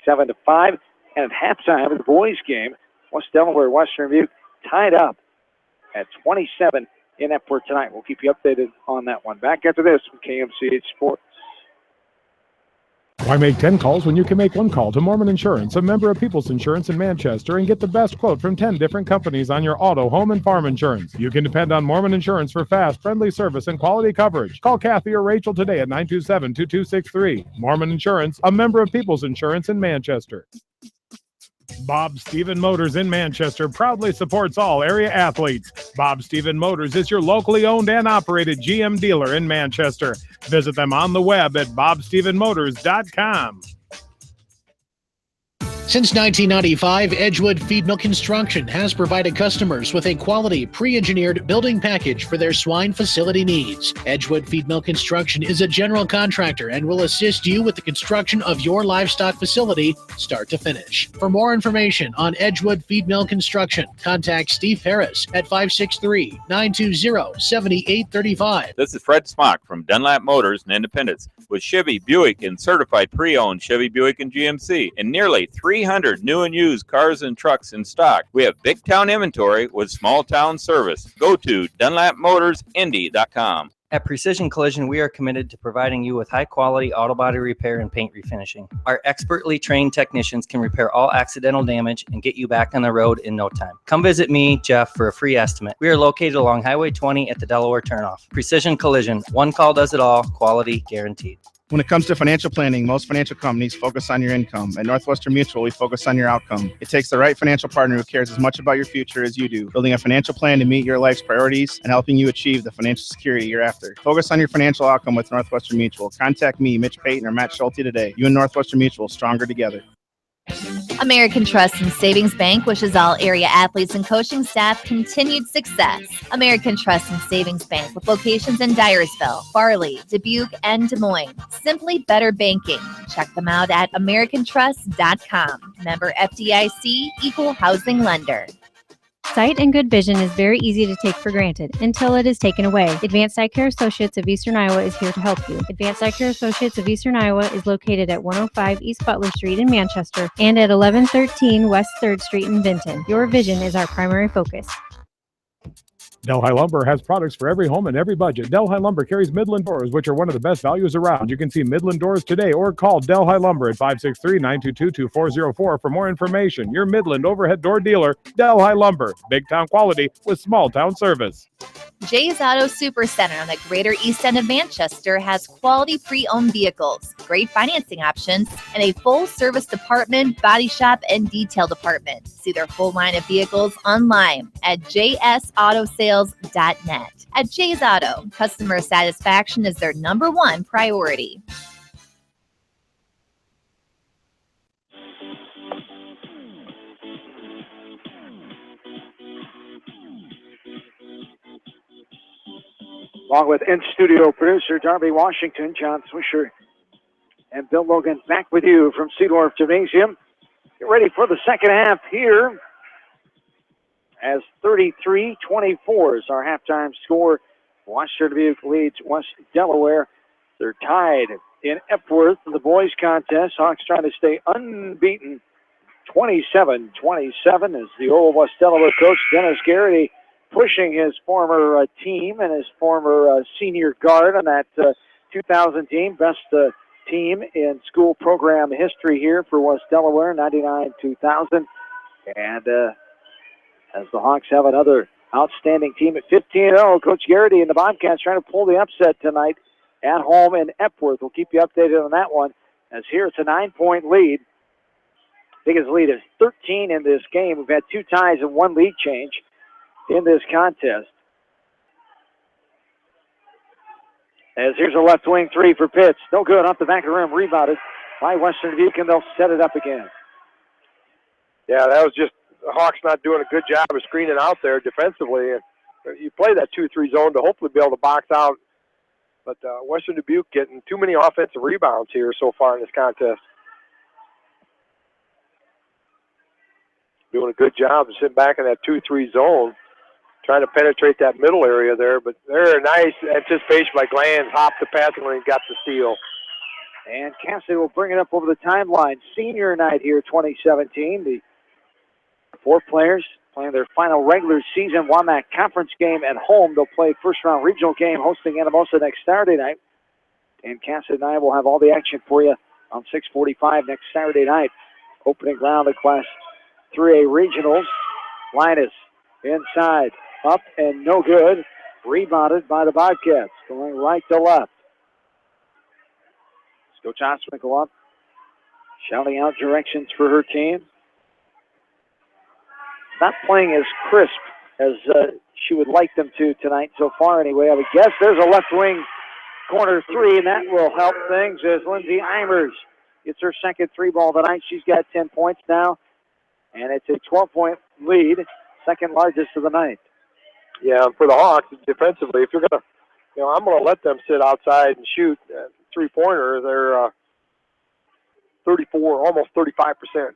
67-5. And at halftime of the boys' game, West Delaware, Western Dubuque tied up at 27 in Epworth tonight. We'll keep you updated on that one. Back after this from KMCH Sports. Why make 10 calls when you can make one call to Mormon Insurance, a member of People's Insurance in Manchester, and get the best quote from 10 different companies on your auto, home, and farm insurance? You can depend on Mormon Insurance for fast, friendly service and quality coverage. Call Kathy or Rachel today at 927-2263. Mormon Insurance, a member of People's Insurance in Manchester. Bob Stephen Motors in Manchester proudly supports all area athletes. Bob Stephen Motors is your locally owned and operated GM dealer in Manchester. Visit them on the web at bobstephenmotors.com. Since 1995, Edgewood Feed Mill Construction has provided customers with a quality, pre-engineered building package for their swine facility needs. Edgewood Feed Mill Construction is a general contractor and will assist you with the construction of your livestock facility, start to finish. For more information on Edgewood Feed Mill Construction, contact Steve Harris at 563-920-7835. This is Fred Smock from Dunlap Motors and Independence with Chevy, Buick, and certified pre-owned Chevy, Buick, and GMC, and nearly 300 new and used cars and trucks in stock. We have big town inventory with small town service. Go to DunlapMotorsIndy.com. At Precision Collision, we are committed to providing you with high-quality auto body repair and paint refinishing. Our expertly trained technicians can repair all accidental damage and get you back on the road in no time. Come visit me, Jeff, for a free estimate. We are located along Highway 20 at the Delaware turnoff. Precision Collision, one call does it all, quality guaranteed. When it comes to financial planning, most financial companies focus on your income. At Northwestern Mutual, we focus on your outcome. It takes the right financial partner who cares as much about your future as you do, building a financial plan to meet your life's priorities and helping you achieve the financial security you're after. Focus on your financial outcome with Northwestern Mutual. Contact me, Mitch Payton, or Matt Schulte today. You and Northwestern Mutual, stronger together. American Trust and Savings Bank wishes all area athletes and coaching staff continued success. American Trust and Savings Bank with locations in Dyersville, Farley, Dubuque, and Des Moines. Simply better banking. Check them out at americantrust.com. Member FDIC, equal housing lender. Sight and good vision is very easy to take for granted until it is taken away. Advanced Eye Care Associates of Eastern Iowa is here to help you. Advanced Eye Care Associates of Eastern Iowa is located at 105 East Butler Street in Manchester and at 1113 West 3rd Street in Vinton. Your vision is our primary focus. Delhi Lumber has products for every home and every budget. Delhi Lumber carries Midland doors, which are one of the best values around. You can see Midland doors today or call Delhi Lumber at 563-922-2404 for more information. Your Midland overhead door dealer, Delhi Lumber. Big town quality with small town service. Jay's Auto Supercenter on the Greater East End of Manchester has quality pre-owned vehicles, great financing options, and a full-service department, body shop, and detail department. See their full line of vehicles online at jsautosales.net. At Jay's Auto, customer satisfaction is their #1 priority. Along with in-studio producer Darby Washington, John Swisher, and Bill Logan back with you from Seedorf Gymnasium. Get ready for the second half here as 33-24 is our halftime score. Western Dubuque leads West Delaware. They're tied in Epworth in the boys contest. Hawks trying to stay unbeaten. 27-27 is the old West Delaware coach, Dennis Garrity, pushing his former team and his former senior guard on that 2000 team. Best team in school program history here for West Delaware, 99-2000. And as the Hawks have another outstanding team at 15-0, Coach Garrity and the Bobcats trying to pull the upset tonight at home in Epworth. We'll keep you updated on that one, as here it's a 9-point lead. Biggest lead is 13 in this game. We've had 2 ties and 1 lead change in this contest. As here's a left wing 3 for Pitts. No good, off the back of the rim, rebounded by Western Dubuque, and they'll set it up again. Yeah, that was just the Hawks not doing a good job of screening out there defensively. And you play that 2-3 zone to hopefully be able to box out. But Western Dubuque getting too many offensive rebounds here so far in this contest. Doing a good job of sitting back in that 2-3 zone, trying to penetrate that middle area there. But they're nice anticipation by Glanz, hopped the passing lane, got the steal. And Cassidy will bring it up over the timeline. Senior night here, 2017. The 4 players playing their final regular season WAMAC conference game at home. They'll play first-round regional game hosting Anamosa next Saturday night. And Cassidy and I will have all the action for you on 6:45 next Saturday night. Opening round of Class 3A regionals. Linus inside, up and no good. Rebounded by the Bobcats, going right to left. Coach Osmick up, shouting out directions for her team. Not playing as crisp as she would like them to tonight so far anyway. I would guess there's a left wing corner 3, and that will help things as Lindsay Eimers gets her second 3 ball tonight. She's got 10 points now, and it's a 12-point lead, second largest of the night. Yeah, for the Hawks defensively, if you're going to, I'm going to let them sit outside and shoot 3-pointer. They're 34, almost 35%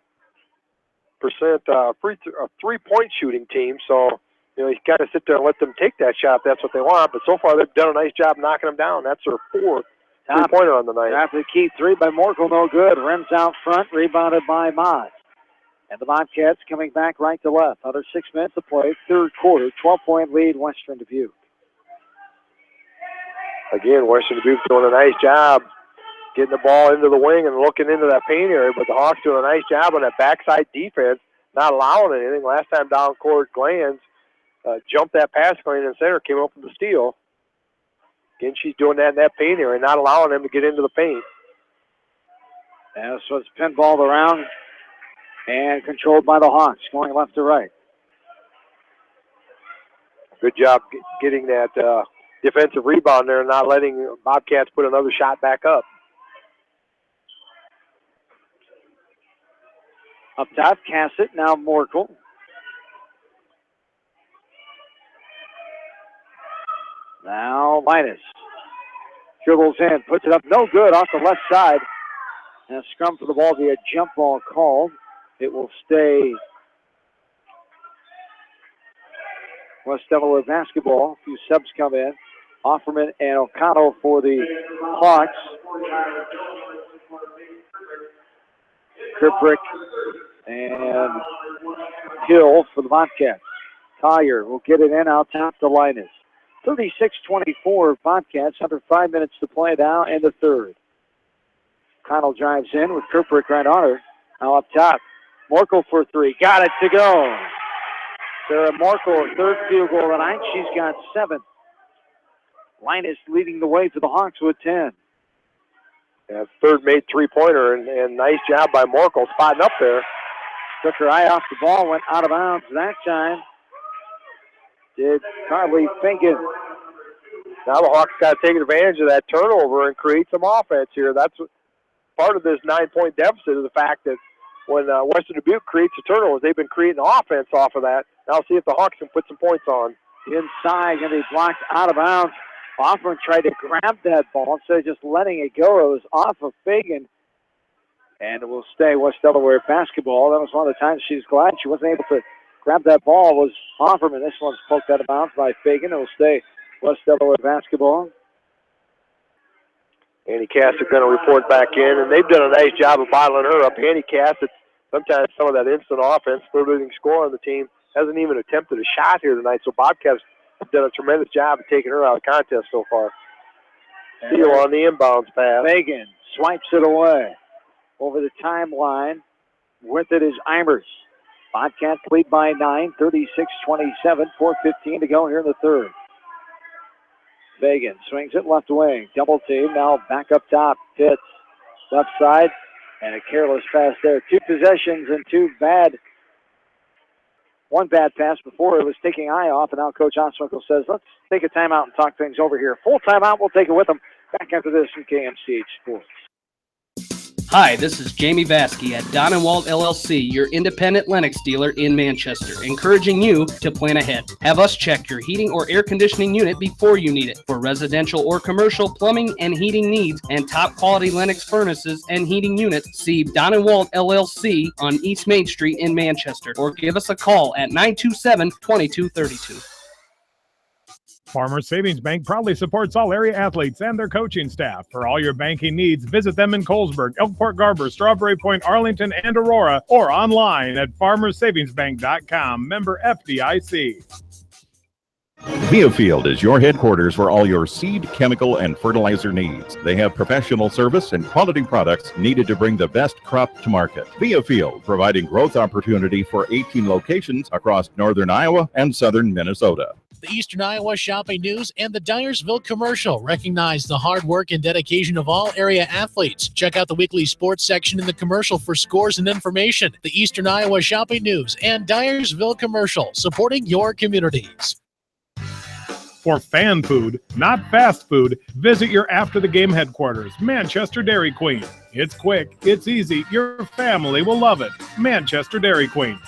three-point shooting team. So, you got to sit there and let them take that shot if that's what they want. But so far, they've done a nice job knocking them down. That's their 4th three-pointer on the night. After the key 3 by Morkel, no good. Rims out front, rebounded by Moss. And the Bobcats coming back right to left. Another 6 minutes to play, third quarter, 12-point lead, Western Dubuque. Again, Western Dubuque doing a nice job getting the ball into the wing and looking into that paint area, but the Hawks doing a nice job on that backside defense, not allowing anything. Last time down court, Glanz jumped that pass lane in center, came up with the steal. Again, she's doing that in that paint area, not allowing them to get into the paint. And this was pinballed around and controlled by the Hawks, going left to right. Good job getting that defensive rebound there and not letting Bobcats put another shot back up. Up top, Cassett, now Morkel. Now Linus. Dribbles in, puts it up, no good, off the left side. And a scrum for the ball, be a jump ball called. It will stay West Delaware basketball. A few subs come in. Offerman and O'Connell for the Hawks. Kirkbrick and Hill for the Bobcats. Collier will get it in out top to Linus. 36-24 Bobcats, under 5 minutes to play now in the third. O'Connell drives in with Kirkbrick right on her. Now up top. Morkel for 3. Got it to go. Sarah Morkel, third field goal tonight. She's got 7. Linus leading the way for the Hawks with 10. Yeah, third made three-pointer, and nice job by Morkel spotting up there. Took her eye off the ball, went out of bounds that time. Did Carly Finken. Now the Hawks got to take advantage of that turnover and create some offense here. That's what, part of this 9-point deficit is the fact that when Western Dubuque creates a turnover, they've been creating offense off of that. Now see if the Hawks can put some points on. Inside, going to be blocked out of bounds. Hoffman tried to grab that ball instead of just letting it go. It was off of Fagan. And it will stay West Delaware basketball. That was one of the times she's glad she wasn't able to grab that ball. It was Offerman. This one's poked out of bounds by Fagan. It will stay West Delaware basketball. Annie Cassick going to report back in, and they've done a nice job of bottling her up. Annie Cassick, sometimes some of that instant offense, third leading scorer on the team, hasn't even attempted a shot here tonight. So Bobcats have done a tremendous job of taking her out of the contest so far. Steal on the inbounds pass. Fagan swipes it away over the timeline. With it is Eimers. Bobcats lead by 9, 36-27, 4:15 to go here in the third. Fagan swings it left wing. Double team. Now back up top. Pitts left side. And a careless pass there. 2 possessions and one bad pass before. It was taking eye off. And now Coach Oswinkel says, let's take a timeout and talk things over here. Full timeout. We'll take it with them. Back after this from KMCH Sports. Hi, this is Jamie Vaskey at Don & Walt LLC, your independent Lennox dealer in Manchester, encouraging you to plan ahead. Have us check your heating or air conditioning unit before you need it. For residential or commercial plumbing and heating needs and top quality Lennox furnaces and heating units, see Don & Walt LLC on East Main Street in Manchester, or give us a call at 927-2232. Farmers Savings Bank proudly supports all area athletes and their coaching staff. For all your banking needs, visit them in Colesburg, Elkport Garber, Strawberry Point, Arlington, and Aurora, or online at farmersavingsbank.com. Member FDIC. Viafield is your headquarters for all your seed, chemical, and fertilizer needs. They have professional service and quality products needed to bring the best crop to market. Viafield, providing growth opportunity for 18 locations across northern Iowa and southern Minnesota. The Eastern Iowa Shopping News and the Dyersville Commercial recognize the hard work and dedication of all area athletes. Check out the weekly sports section in the commercial for scores and information. The Eastern Iowa Shopping News and Dyersville Commercial, supporting your communities. For fan food, not fast food, visit your after-the-game headquarters, Manchester Dairy Queen. It's quick, it's easy, your family will love it. Manchester Dairy Queen.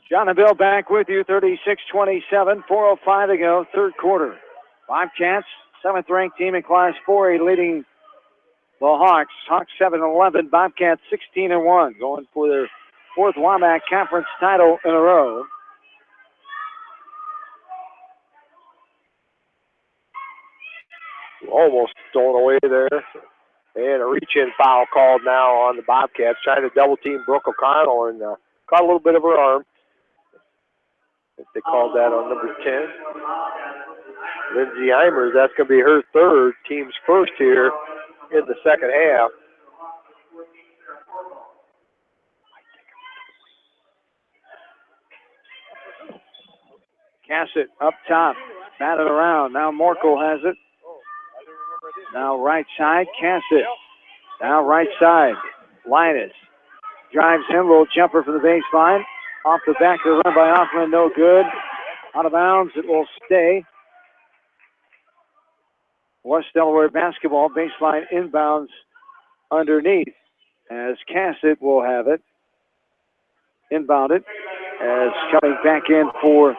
John and Bill back with you, 36-27, 4:05 to go, third quarter. Bobcats, 7th-ranked team in Class 4A, leading the Hawks. Hawks 7-11, Bobcats 16-1, going for their 4th WAMAC Conference title in a row. Almost stolen away there. And a reach-in foul called now on the Bobcats, trying to double-team Brooke O'Connell and caught a little bit of her arm. If they called that on number 10. Lindsay Eimers, that's going to be her third, team's first here in the second half. Cassett up top, batted around. Now Morkel has it. Now right side, Cassett. Now right side, Linus. Drives him, little jumper for the baseline. Off the back of the run by Hoffman, no good. Out of bounds, it will stay. West Delaware basketball, baseline inbounds underneath as Cassett will have it. Inbounded as coming back in for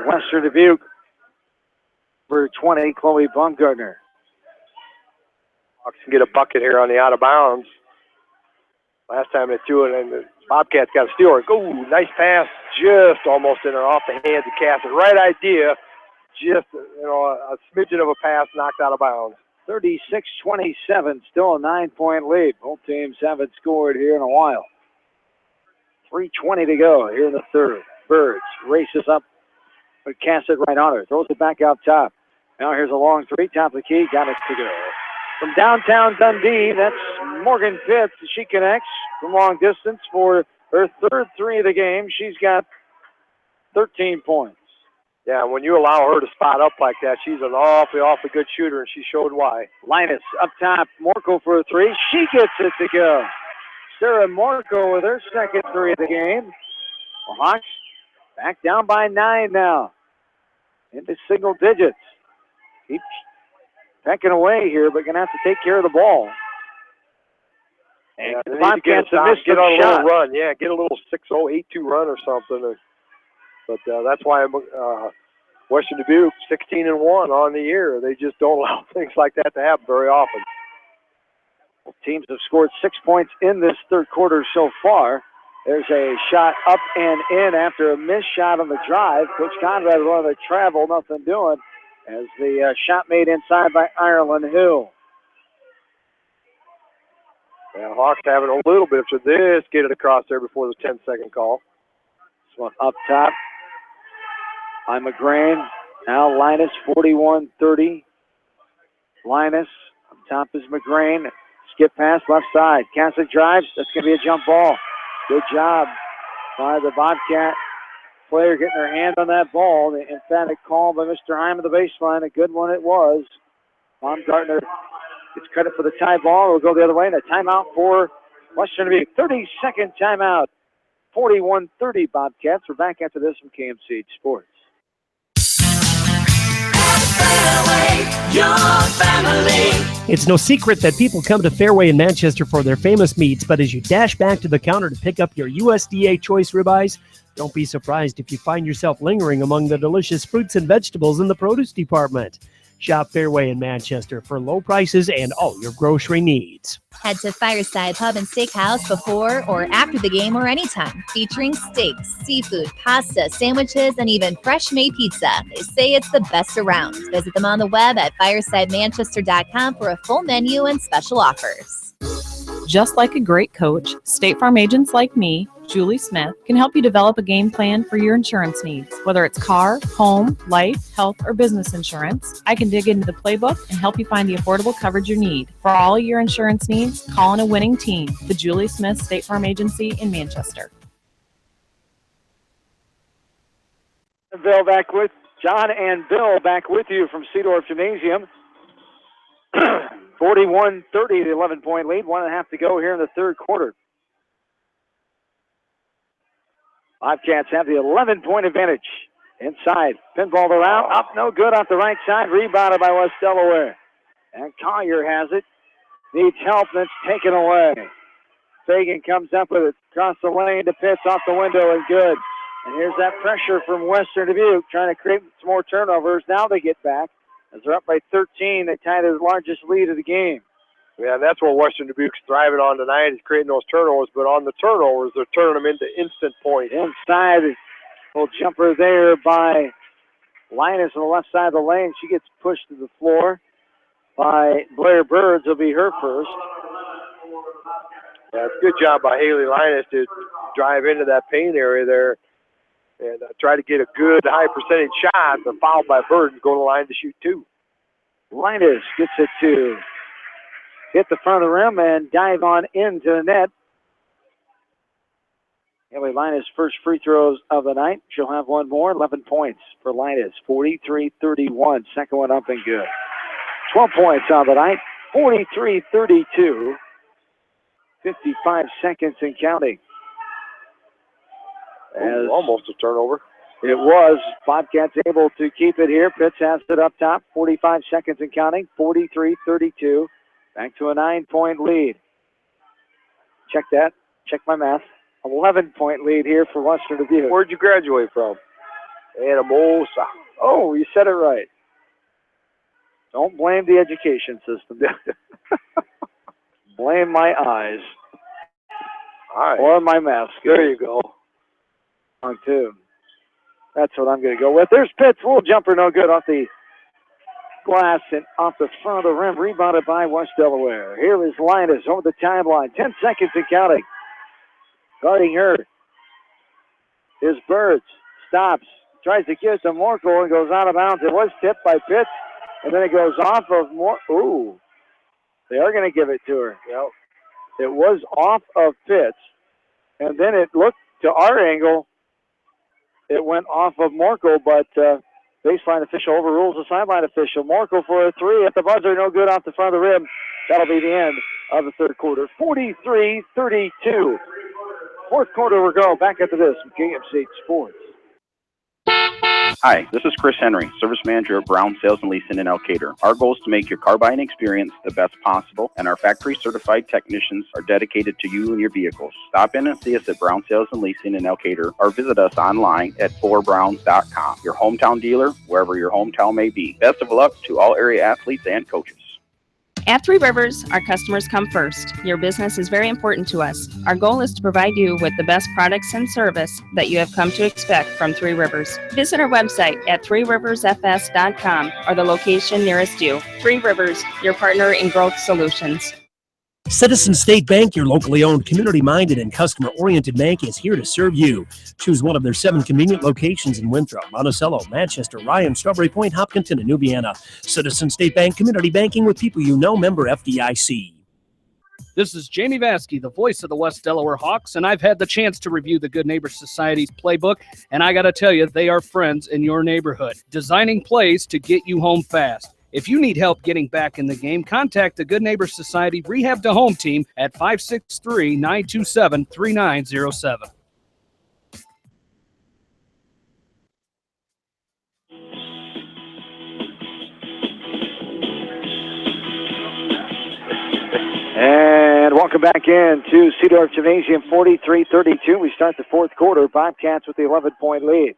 Western Dubuque for 20, Chloe Baumgartner. Hawks can get a bucket here on the out of bounds. Last time they threw it, and the Bobcats got a steal. Ooh, nice pass, just almost in or off the hands of Cassett. Right idea, just a smidgen of a pass knocked out of bounds. 36-27, still a 9-point lead. Both teams haven't scored here in a while. 3:20 to go here in the third. Birds races up, but Cassett right on her. Throws it back out top. Now here's a long three, top of the key, got it to go. From downtown Dundee, that's Morgan Pitts. She connects from long distance for her third three of the game. She's got 13 points. Yeah, when you allow her to spot up like that, she's an awfully good shooter, and she showed why. Linus up top, Morkel for a three. She gets it to go. Sarah Morkel with her second three of the game. The Hawks back down by 9 now. Into single digits. Keeps pecking away here, but gonna have to take care of the ball. And the Bobcats have missed get on a shot. little run. Yeah, get a little 6-0, 8-2 run or something. But that's why Western Dubuque 16-1 on the year. They just don't allow things like that to happen very often. Both teams have scored 6 points in this third quarter so far. There's a shot up and in after a missed shot on the drive. Coach Conrad wanted to travel, nothing doing, as the shot made inside by Ireland Hill. Yeah, Hawks having a little bit of this, get it across there before the 10-second call. This one up top by McGrain. Now Linus, 41-30. Linus, up top is McGrain. Skip pass left side. Cassett drives. That's going to be a jump ball. Good job by the Bobcat player getting her hand on that ball. The emphatic call by Mr. Hyman, the baseline. A good one it was. Baumgartner gets credit for the tie ball. It'll go the other way, and a timeout for Western Dubuque. 30-second timeout. 41-30 Bobcats. We're back after this from KMCH Sports. It's no secret that people come to Fairway in Manchester for their famous meats, but as you dash back to the counter to pick up your USDA choice ribeyes, don't be surprised if you find yourself lingering among the delicious fruits and vegetables in the produce department. Shop Fairway in Manchester for low prices and all your grocery needs. Head to Fireside Pub and Steakhouse before or after the game or anytime, featuring steaks, seafood, pasta, sandwiches, and even fresh-made pizza. They say it's the best around. Visit them on the web at firesidemanchester.com for a full menu and special offers. Just like a great coach, State Farm agents like me, Julie Smith, can help you develop a game plan for your insurance needs. Whether it's car, home, life, health, or business insurance, I can dig into the playbook and help you find the affordable coverage you need. For all your insurance needs, call on a winning team. The Julie Smith State Farm Agency in Manchester. Bill back with John and Bill back with you from Seedorf Gymnasium. 41-30, the 11-point lead. 1.5 to go here in the third quarter. Bobcats have the 11-point advantage. Inside, pinballed around, up, no good off the right side, rebounded by West Delaware. And Collier has it, needs help, and it's taken away. Fagan comes up with it, across the lane to Pitts, off the window, and good. And here's that pressure from Western Dubuque, trying to create some more turnovers. Now they get back. As they're up by 13, they tie the largest lead of the game. Yeah, and that's what Western Dubuque's thriving on tonight, is creating those turnovers. But on the turnovers, they're turning them into instant points. Inside, little jumper there by Linus on the left side of the lane. She gets pushed to the floor by Blair Birds. Will be her first. Yeah, it's a good job by Haley Linus to drive into that paint area there and try to get a good high percentage shot, but fouled by Burden, go to the line to shoot two. Linus gets it to hit the front of the rim and dive on into the net. Haley Linus' first free throws of the night. She'll have one more. 11 points for Linus. 43-31. Second one up and good. 12 points on the night. 43-32. 55 seconds and counting. As almost a turnover. It was. Bobcats able to keep it here. Pitts has it up top. 45 seconds and counting. 43-32. Back to a 9-point lead. Check that. Check my math. 11-point lead here for Western Dubuque. Where'd you graduate from? Anamosa. Oh, you said it right. Don't blame the education system. Blame my eyes. All right. Or my math skills. There you go. On two. That's what I'm going to go with. There's Pitts. Little jumper, no good off the glass and off the front of the rim. Rebounded by West Delaware. Here is Linus over the timeline. 10 seconds and counting. Guarding her is Birds. Stops. Tries to give it to Morkel and goes out of bounds. It was tipped by Pitts. And then it goes off of Ooh. They are going to give it to her. Yep. It was off of Pitts. And then it looked to our angle. It went off of Morkel, but baseline official overrules the sideline official. Morkel for a three at the buzzer, no good off the front of the rim. That'll be the end of the third quarter. 43-32. Fourth quarter we go. Back after this from KMCH Sports. Hi, this is Chris Henry, Service Manager at Brown Sales and Leasing in Elkader. Our goal is to make your car buying experience the best possible, and our factory-certified technicians are dedicated to you and your vehicles. Stop in and see us at Brown Sales and Leasing in Elkader, or visit us online at 4browns.com. Your hometown dealer, wherever your hometown may be. Best of luck to all area athletes and coaches. At Three Rivers, our customers come first. Your business is very important to us. Our goal is to provide you with the best products and service that you have come to expect from Three Rivers. Visit our website at threeriversfs.com or the location nearest you. Three Rivers, your partner in growth solutions. Citizen State Bank, your locally owned, community-minded, and customer-oriented bank, is here to serve you. Choose one of their 7 convenient locations in Winthrop, Monticello, Manchester, Ryan, Strawberry Point, Hopkinton, and Nubiana. Citizen State Bank, community banking with people you know, member FDIC. This is Jamie Vaskey, the voice of the West Delaware Hawks, and I've had the chance to review the Good Neighbor Society's playbook, and I got to tell you, they are friends in your neighborhood, designing plays to get you home fast. If you need help getting back in the game, contact the Good Neighbor Society Rehab to Home team at 563-927-3907. And welcome back in to Cedar Gymnasium, 43-32. We start the fourth quarter. Bobcats with the 11-point lead.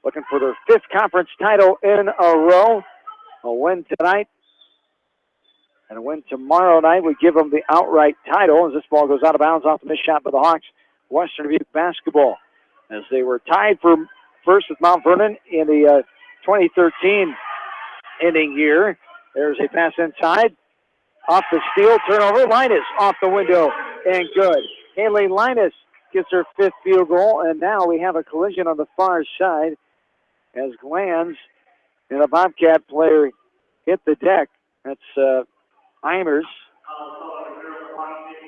Looking for their fifth conference title in a row. A win tonight and a win tomorrow night would give them the outright title as this ball goes out of bounds off the missed shot by the Hawks. Western Dubuque basketball as they were tied for first with Mount Vernon in the 2013 inning year. There's a pass inside. Off the steal, turnover. Linus off the window and good. Haley Linus gets her fifth field goal, and now we have a collision on the far side as Glanz and a Bobcat player hit the deck. That's Eimers.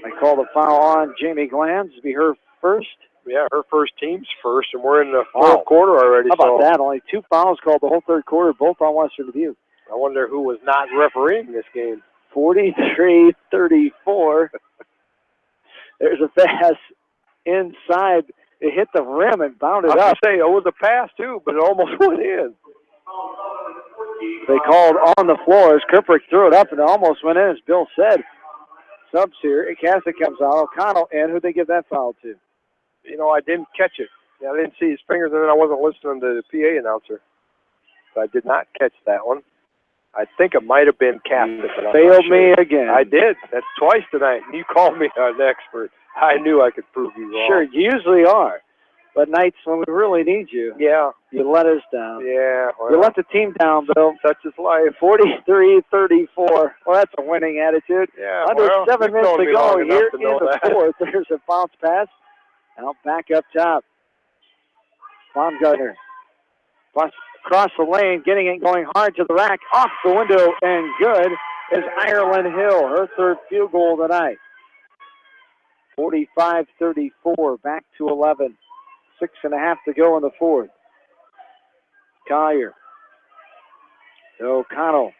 They call the foul on Jamie Glanz. It'll be her first. Yeah, her first team's first, and we're in the fourth quarter already. How about that? Only two fouls called the whole third quarter, both on Western Dubuque. I wonder who was not refereeing this game. 43-34. There's a pass inside. It hit the rim and bounded up. I was say it was a pass too, but it almost went in. They called on the floor as Kirprick threw it up and it almost went in, as Bill said. Subs here. Cassidy comes out. O'Connell in. Who'd they give that foul to? You know, I didn't catch it. I didn't see his fingers, and then I wasn't listening to the PA announcer. So I did not catch that one. I think it might have been Cassidy. Failed me again. I did. That's twice tonight. You called me an expert. I knew I could prove you wrong. Sure, you usually are. But nights when we really need you, yeah, you let us down. Yeah. Well, you let the team down, Bill. Such is life. 43-34. Well, that's a winning attitude. Yeah. Under 7 minutes to go here in the fourth. There's a bounce pass. Now back up top. Baumgartner. Across the lane, getting it going hard to the rack. Off the window and good is Ireland Hill. Her third field goal tonight. 45-34. Back to 11. 6.5 to go in the fourth. Collier. O'Connell.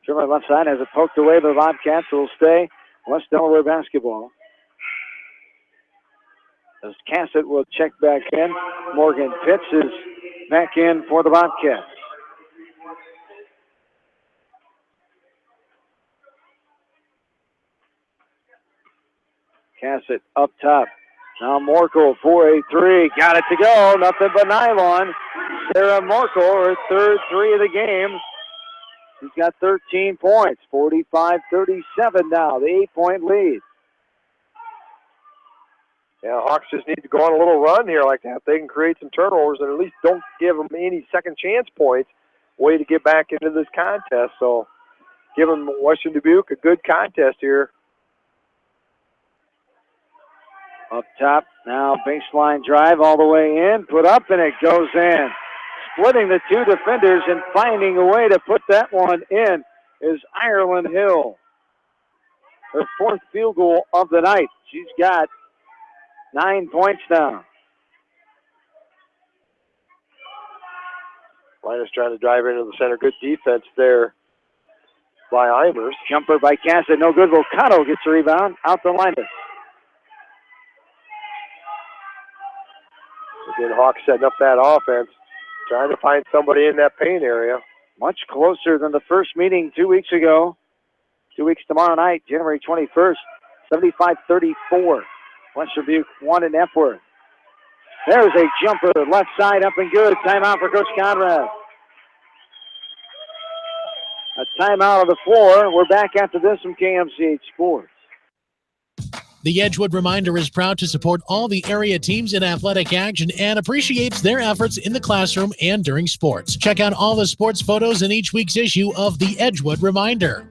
Dribbling left side, has it poked away. The Bobcats will stay. West Delaware basketball. As Cassett will check back in. Morgan Pitts is back in for the Bobcats. Cassett up top. Now Morkel for a three. Got it to go. Nothing but nylon. Sarah Morkel, her third three of the game. She's got 13 points. 45-37 now. The 8-point lead. Yeah, Hawks just need to go on a little run here like that. They can create some turnovers and at least don't give them any second chance points. Way to get back into this contest. So giving Western Dubuque a good contest here. Up top, now baseline drive all the way in, put up, and it goes in. Splitting the two defenders and finding a way to put that one in is Ireland Hill. Her fourth field goal of the night. She's got 9 points now. Linus trying to drive into the center. Good defense there by Eimers. Jumper by Cassett, no good. Volcano gets a rebound, out to Linus. Again, Hawks setting up that offense, trying to find somebody in that paint area. Much closer than the first meeting 2 weeks ago. 2 weeks tomorrow night, January 21st, 75-34. Western Dubuque won in Epworth. There's a jumper, left side up and good. Timeout for Coach Conrad. A timeout on the floor. We're back after this from KMCH Sports. The Edgewood Reminder is proud to support all the area teams in athletic action and appreciates their efforts in the classroom and during sports. Check out all the sports photos in each week's issue of the Edgewood Reminder.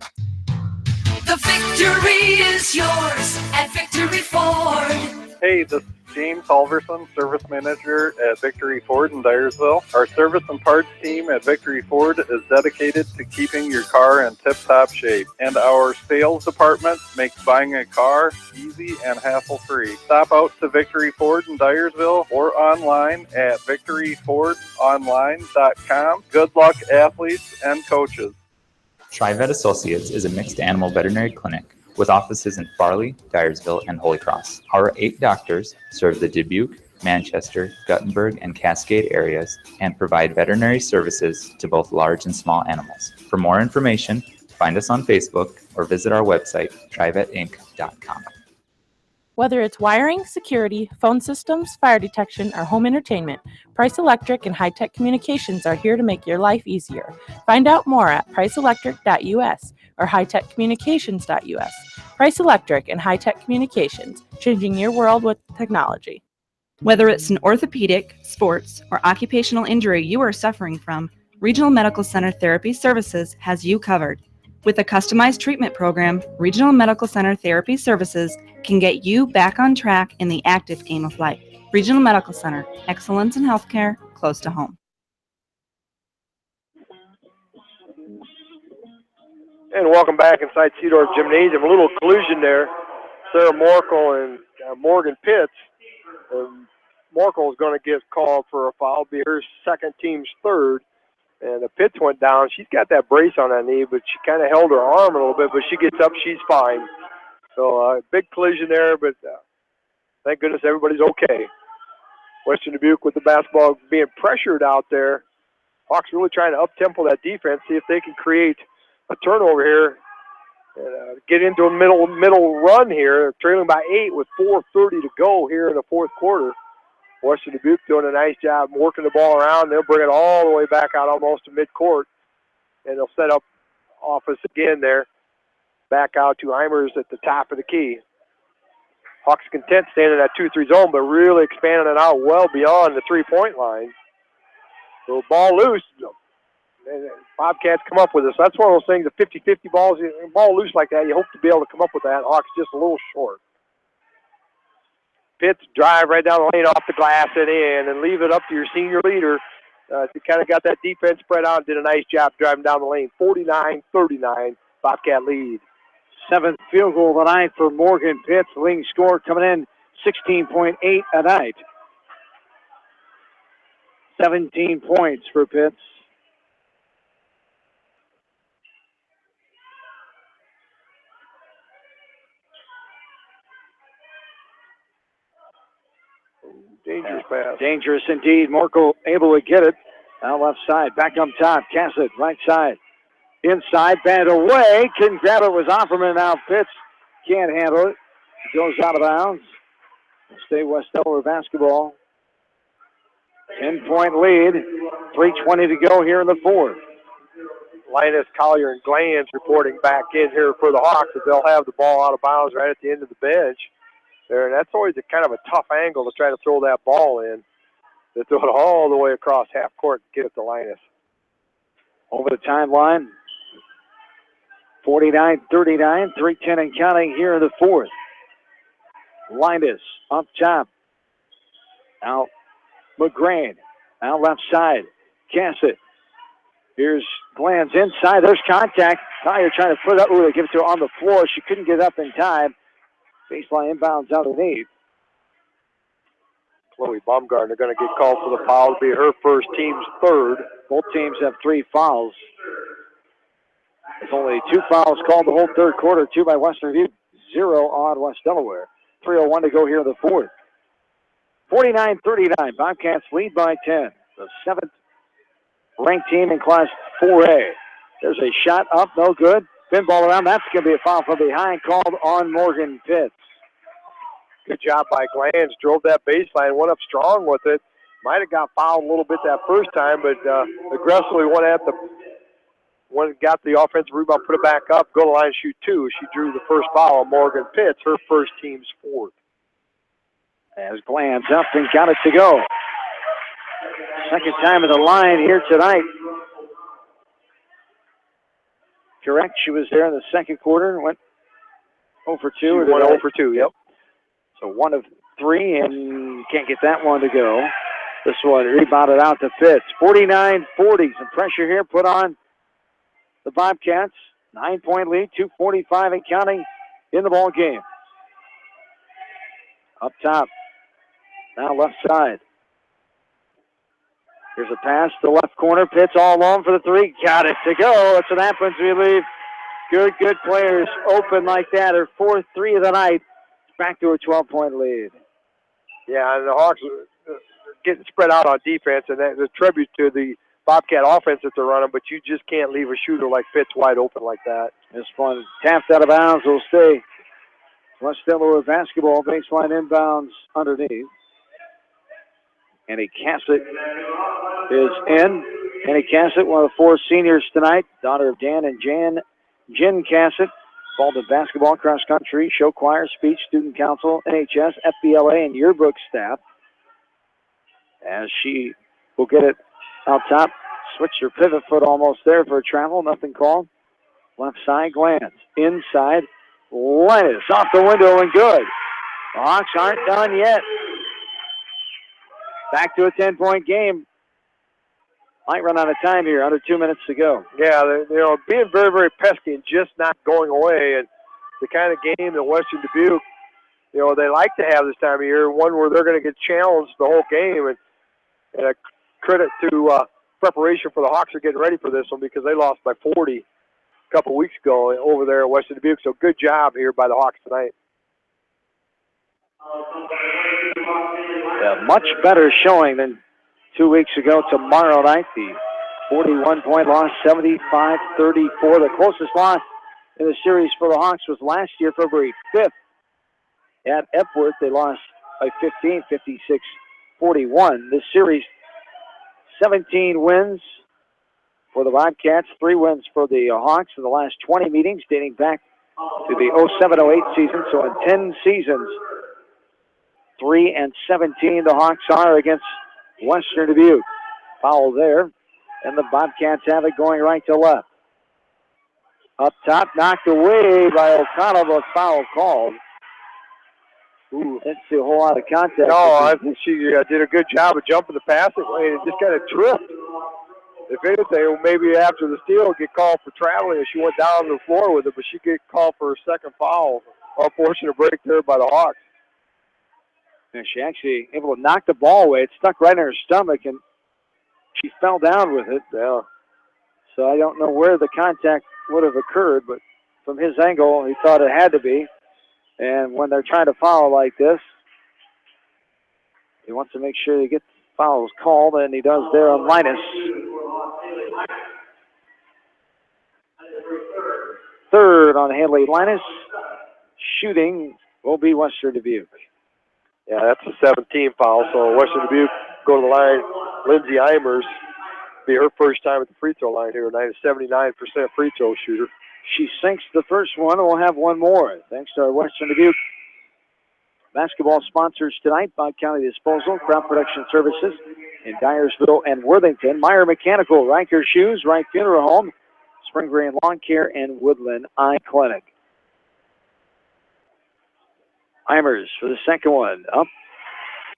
The victory is yours at Victory Ford. Hey, the James Halverson, Service Manager at Victory Ford in Dyersville. Our service and parts team at Victory Ford is dedicated to keeping your car in tip-top shape. And our sales department makes buying a car easy and hassle-free. Stop out to Victory Ford in Dyersville or online at victoryfordonline.com. Good luck, athletes and coaches. TriVet Associates is a mixed animal veterinary clinic with offices in Farley, Dyersville, and Holy Cross. Our 8 doctors serve the Dubuque, Manchester, Guttenberg, and Cascade areas and provide veterinary services to both large and small animals. For more information, find us on Facebook or visit our website, trivetinc.com. Whether it's wiring, security, phone systems, fire detection, or home entertainment, Price Electric and High Tech Communications are here to make your life easier. Find out more at priceelectric.us or hightechcommunications.us. Price Electric and High Tech Communications, changing your world with technology. Whether it's an orthopedic, sports, or occupational injury you are suffering from, Regional Medical Center Therapy Services has you covered. With a customized treatment program, Regional Medical Center Therapy Services can get you back on track in the active game of life. Regional Medical Center, excellence in healthcare, close to home. And welcome back inside Cedar Gymnasium. A little collision there. Sarah Morkel and Morgan Pitts. Morkel is going to get called for a foul, be her second, team's third. And the Pitts went down. She's got that brace on that knee, but she kind of held her arm a little bit, but she gets up, she's fine. So big collision there, but thank goodness everybody's okay. Western Dubuque with the basketball being pressured out there. Hawks really trying to up-tempo that defense, see if they can create a turnover here and get into a middle run here, trailing by 8 with 4:30 to go here in the fourth quarter. Western Dubuque doing a nice job working the ball around. They'll bring it all the way back out almost to midcourt, and they'll set up office again there. Back out to Eimers at the top of the key. Hawks content staying in that 2-3 zone, but really expanding it out well beyond the three-point line. So ball loose. And Bobcats come up with this. That's one of those things, the 50-50 balls, ball loose like that, you hope to be able to come up with that. Hawks just a little short. Pitts drive right down the lane off the glass and in, and leave it up to your senior leader. He kind of got that defense spread out and did a nice job driving down the lane. 49-39, Bobcat lead. 7th field goal of the night for Morgan Pitts. The leading score coming in 16.8 a night. 17 points for Pitts. Dangerous pass. Dangerous indeed. Morkel able to get it. Now left side. Back up top. Cassett, right side. Inside, bat away. Couldn't grab it. Was Offerman. Now Pitts can't handle it. Goes out of bounds. Stay West Delaware basketball. 10-point lead. 3:20 to go here in the fourth. Linus, Collier, and Glanz reporting back in here for the Hawks, as they'll have the ball out of bounds right at the end of the bench. There, and that's always a kind of a tough angle to try to throw that ball in. They throw it all the way across half court to get it to Linus. Over the timeline. 49-39, 3:10 and counting here in the fourth. Linus up top. Now McGrain. Now left side. Cassett. Here's Glanz inside. There's contact. Collier trying to put it up. Ooh, they give it to her on the floor. She couldn't get up in time. Baseline inbounds underneath. Chloe Baumgartner going to get called for the foul. It'll be her first, team's third. Both teams have 3 fouls. There's only 2 fouls called the whole third quarter. 2 by Western Dubuque, 0 on West Delaware. 3:01 to go here in the fourth. 49-39. Bobcats lead by 10. The 7th ranked team in Class 4A. There's a shot up, no good. Pinball around. That's going to be a foul from behind called on Morgan Pitts. Good job by Glanz. Drove that baseline, went up strong with it. Might have got fouled a little bit that first time, but aggressively got the offensive rebound, put it back up, go to the line, shoot 2. She drew the first foul on Morgan Pitts, her first, team's 4th. As Glanz up and got it to go. Second time at the line here tonight. Correct, she was there in the second quarter, went 0 for 2. She went 0 for 2, yep. So 1 of 3 in and can't get that one to go. This one rebounded out to Pitts. 49-40. Some pressure here put on the Bobcats. 9-point lead, 2:45 and counting in the ball game. Up top. Now left side. Here's a pass to the left corner. Pitts all alone for the three. Got it to go. That's what happens when you leave good players open like that. Her fourth three of the night. Back to a 12-point lead. Yeah, and the Hawks are getting spread out on defense, and that's a tribute to the Bobcat offense that they're running, but you just can't leave a shooter like Pitts wide open like that. This one tapped out of bounds. Will stay West Delaware basketball. Baseline inbounds underneath. Annie Cassett is in. Annie Cassett, one of the four seniors tonight, daughter of Dan and Jen Cassett. Involved in basketball, cross country, show choir, speech, student council, NHS, FBLA, and yearbook staff. As she will get it out top. Switched her pivot foot almost there for a travel. Nothing called. Left side glance. Inside. Linus off the window and good. The Hawks aren't done yet. Back to a 10-point game. Might run out of time here. Under 2 minutes to go. Yeah, they're being very, very pesky and just not going away. And the kind of game that Western Dubuque, they like to have this time of year, one where they're going to get challenged the whole game. And a credit to preparation for the Hawks are getting ready for this one because they lost by 40 a couple weeks ago over there at Western Dubuque. So good job here by the Hawks tonight. A much better showing than 2 weeks ago tomorrow night. The 41-point loss, 75-34. The closest loss in the series for the Hawks was last year, February 5th. At Epworth, they lost by 15, 56-41. This series, 17 wins for the Bobcats, 3 wins for the Hawks in the last 20 meetings, dating back to the 07-08 season. So in 10 seasons, 3-17 the Hawks are against Western Dubuque. Foul there, and the Bobcats have it going right to left. Up top, knocked away by O'Connell, but foul called. Ooh, didn't see a whole lot of contact. No, I think she did a good job of jumping the passing lane and just kind of tripped. If anything, maybe after the steal, get called for traveling, and she went down to the floor with it, but she get called for her second foul. Unfortunate break there by the Hawks. And she actually able to knock the ball away. It stuck right in her stomach, and she fell down with it. Yeah. So I don't know where the contact would have occurred, but from his angle, he thought it had to be. And when they're trying to foul like this, he wants to make sure they get fouls called, and he does there on Linus. Third on Haley Linus. Shooting will be Western Dubuque. Yeah, that's a 17 foul, so Western Dubuque go to the line. Lindsay Eimers be her first time at the free throw line here tonight, a 79% free throw shooter. She sinks the first one, and we'll have one more. Thanks to our Western Dubuque basketball sponsors tonight, Bond County Disposal, Crop Production Services in Dyersville and Worthington, Meyer Mechanical, Riker Shoes, Wright Funeral Home, Spring Green Lawn Care, and Woodland Eye Clinic. Eimers for the second one. Up,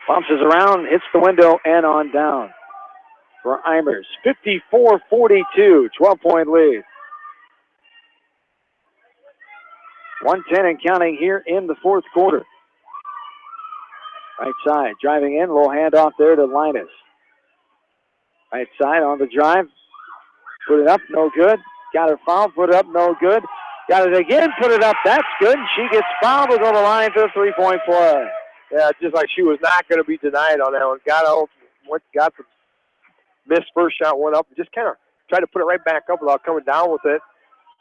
bounces around, hits the window, and on down for Eimers. 54-42, 12-point lead. 1:10 and counting here in the fourth quarter. Right side, driving in, little handoff there to Linus. Right side on the drive. Put it up, no good. Got her fouled, put it up, no good. Got it again, put it up, that's good. She gets fouled, will go to the line for a three-point play. Yeah, just like she was not going to be denied on that one. Got out, got the missed first shot, went up, and just kind of tried to put it right back up without coming down with it.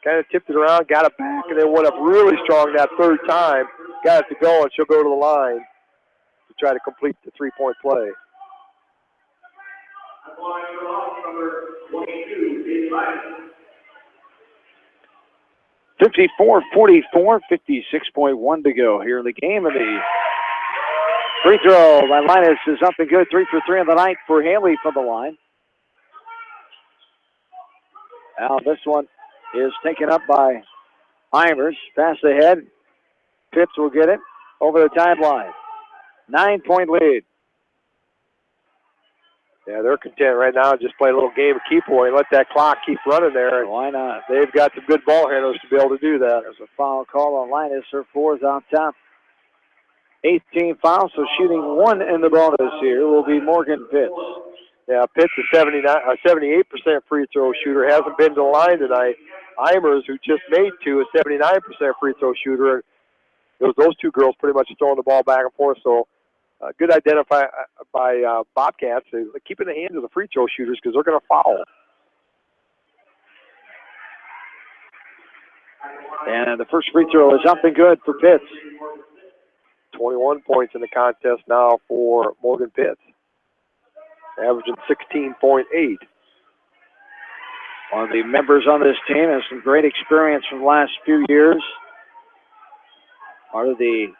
Kind of tipped it around, got it back, and then went up really strong that third time. Got it to go, and she'll go to the line to try to complete the three-point play. 54-44, 56.1 to go here in the game. And the free throw by Linus is up and good. 3 for 3 on the night for Haley from the line. Now this one is taken up by Eimers. Pass ahead. Pitts will get it over the timeline. 9-point lead. Yeah, they're content right now. Just play a little game of keep away and let that clock keep running there. Why not? They've got some good ball handlers to be able to do that. There's a foul call on Linus. Her 4's on top. 18 fouls, so shooting 1 in the bonus here will be Morgan Pitts. Yeah, Pitts is 78% free throw shooter. Hasn't been to the line tonight. Eimers, who just made 2, a 79% free throw shooter. Those two girls pretty much throwing the ball back and forth. So good identify by Bobcats. They keep in the hands of the free throw shooters because they're going to foul. And the first free throw is up and good for Pitts. 21 points in the contest now for Morgan Pitts, averaging 16.8. One of the members on this team has some great experience from the last few years. Part of the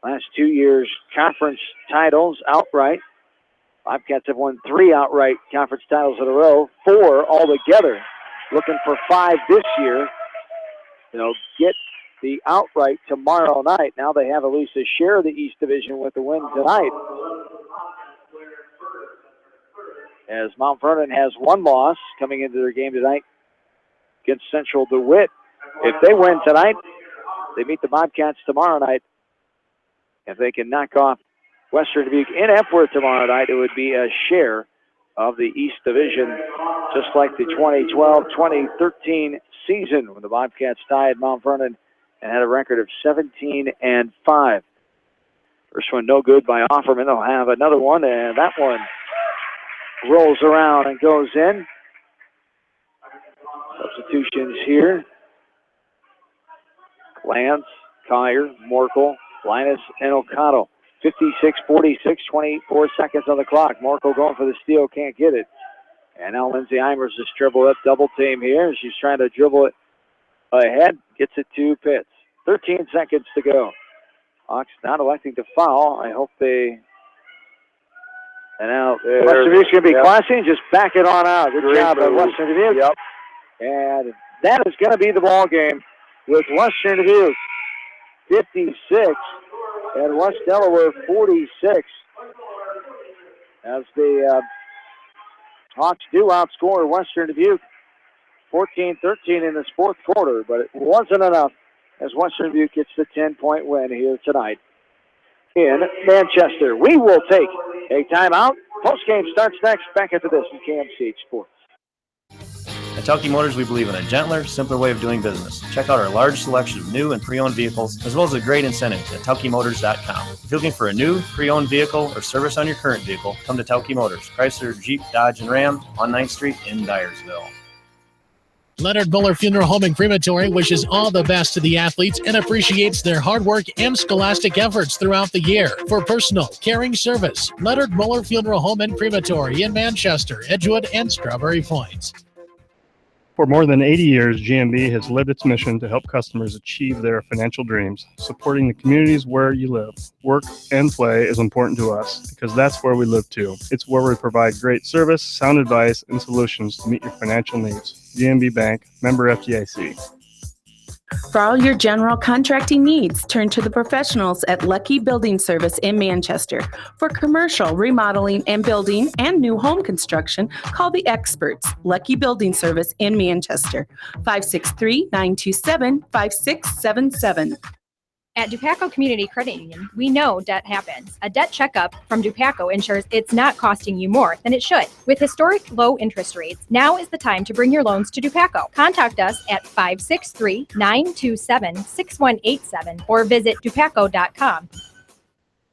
last 2 years' conference titles outright. Bobcats have won 3 outright conference titles in a row, 4 altogether. Looking for 5 this year. They'll get the outright tomorrow night. Now they have at least a share of the East Division with the win tonight. As Mount Vernon has 1 loss coming into their game tonight against Central DeWitt. If they win tonight, they meet the Bobcats tomorrow night. If they can knock off Western Dubuque in Epworth tomorrow night, it would be a share of the East Division, just like the 2012-2013 season when the Bobcats tied Mount Vernon and had a record of 17-5. First one no good by Offerman. They'll have another one, and that one rolls around and goes in. Substitutions here. Lance, Collier, Morkel, Linus, and O'Connell. 56-46, 24 seconds on the clock. Morkel going for the steal, can't get it. And now Lindsay Eimers just dribble up, double team here. She's trying to dribble it ahead, gets it to Pitts. 13 seconds to go. Hawks not electing to foul. I hope they... And now Western Dubuque's going to be classy and just back it on out. Good job by Western Dubuque. Yep. And that is going to be the ball game with Western Dubuque 56 and West Delaware 46. As the Hawks do outscore Western Dubuque 14-13 in this fourth quarter, but it wasn't enough as Western Dubuque gets the 10-point win here tonight in Manchester. We will take a timeout. Postgame starts next. Back after this in KMCH Sports. At Tauke Motors, we believe in a gentler, simpler way of doing business. Check out our large selection of new and pre-owned vehicles, as well as a great incentives at TaukeMotors.com. If you're looking for a new, pre-owned vehicle or service on your current vehicle, come to Tauke Motors, Chrysler, Jeep, Dodge, and Ram on 9th Street in Dyersville. Leonard Muller Funeral Home and Crematory wishes all the best to the athletes and appreciates their hard work and scholastic efforts throughout the year. For personal, caring service, Leonard Muller Funeral Home and Crematory in Manchester, Edgewood, and Strawberry Points. For more than 80 years, GMB has lived its mission to help customers achieve their financial dreams. Supporting the communities where you live, work, and play is important to us because that's where we live too. It's where we provide great service, sound advice, and solutions to meet your financial needs. GMB Bank, member FDIC. For all your general contracting needs, turn to the professionals at Lucky Building Service in Manchester. For commercial, remodeling, and building and new home construction, call the experts, Lucky Building Service in Manchester, 563-927-5677. At Dupaco Community Credit Union, we know debt happens. A debt checkup from Dupaco ensures it's not costing you more than it should. With historic low interest rates, now is the time to bring your loans to Dupaco. Contact us at 563-927-6187 or visit dupaco.com.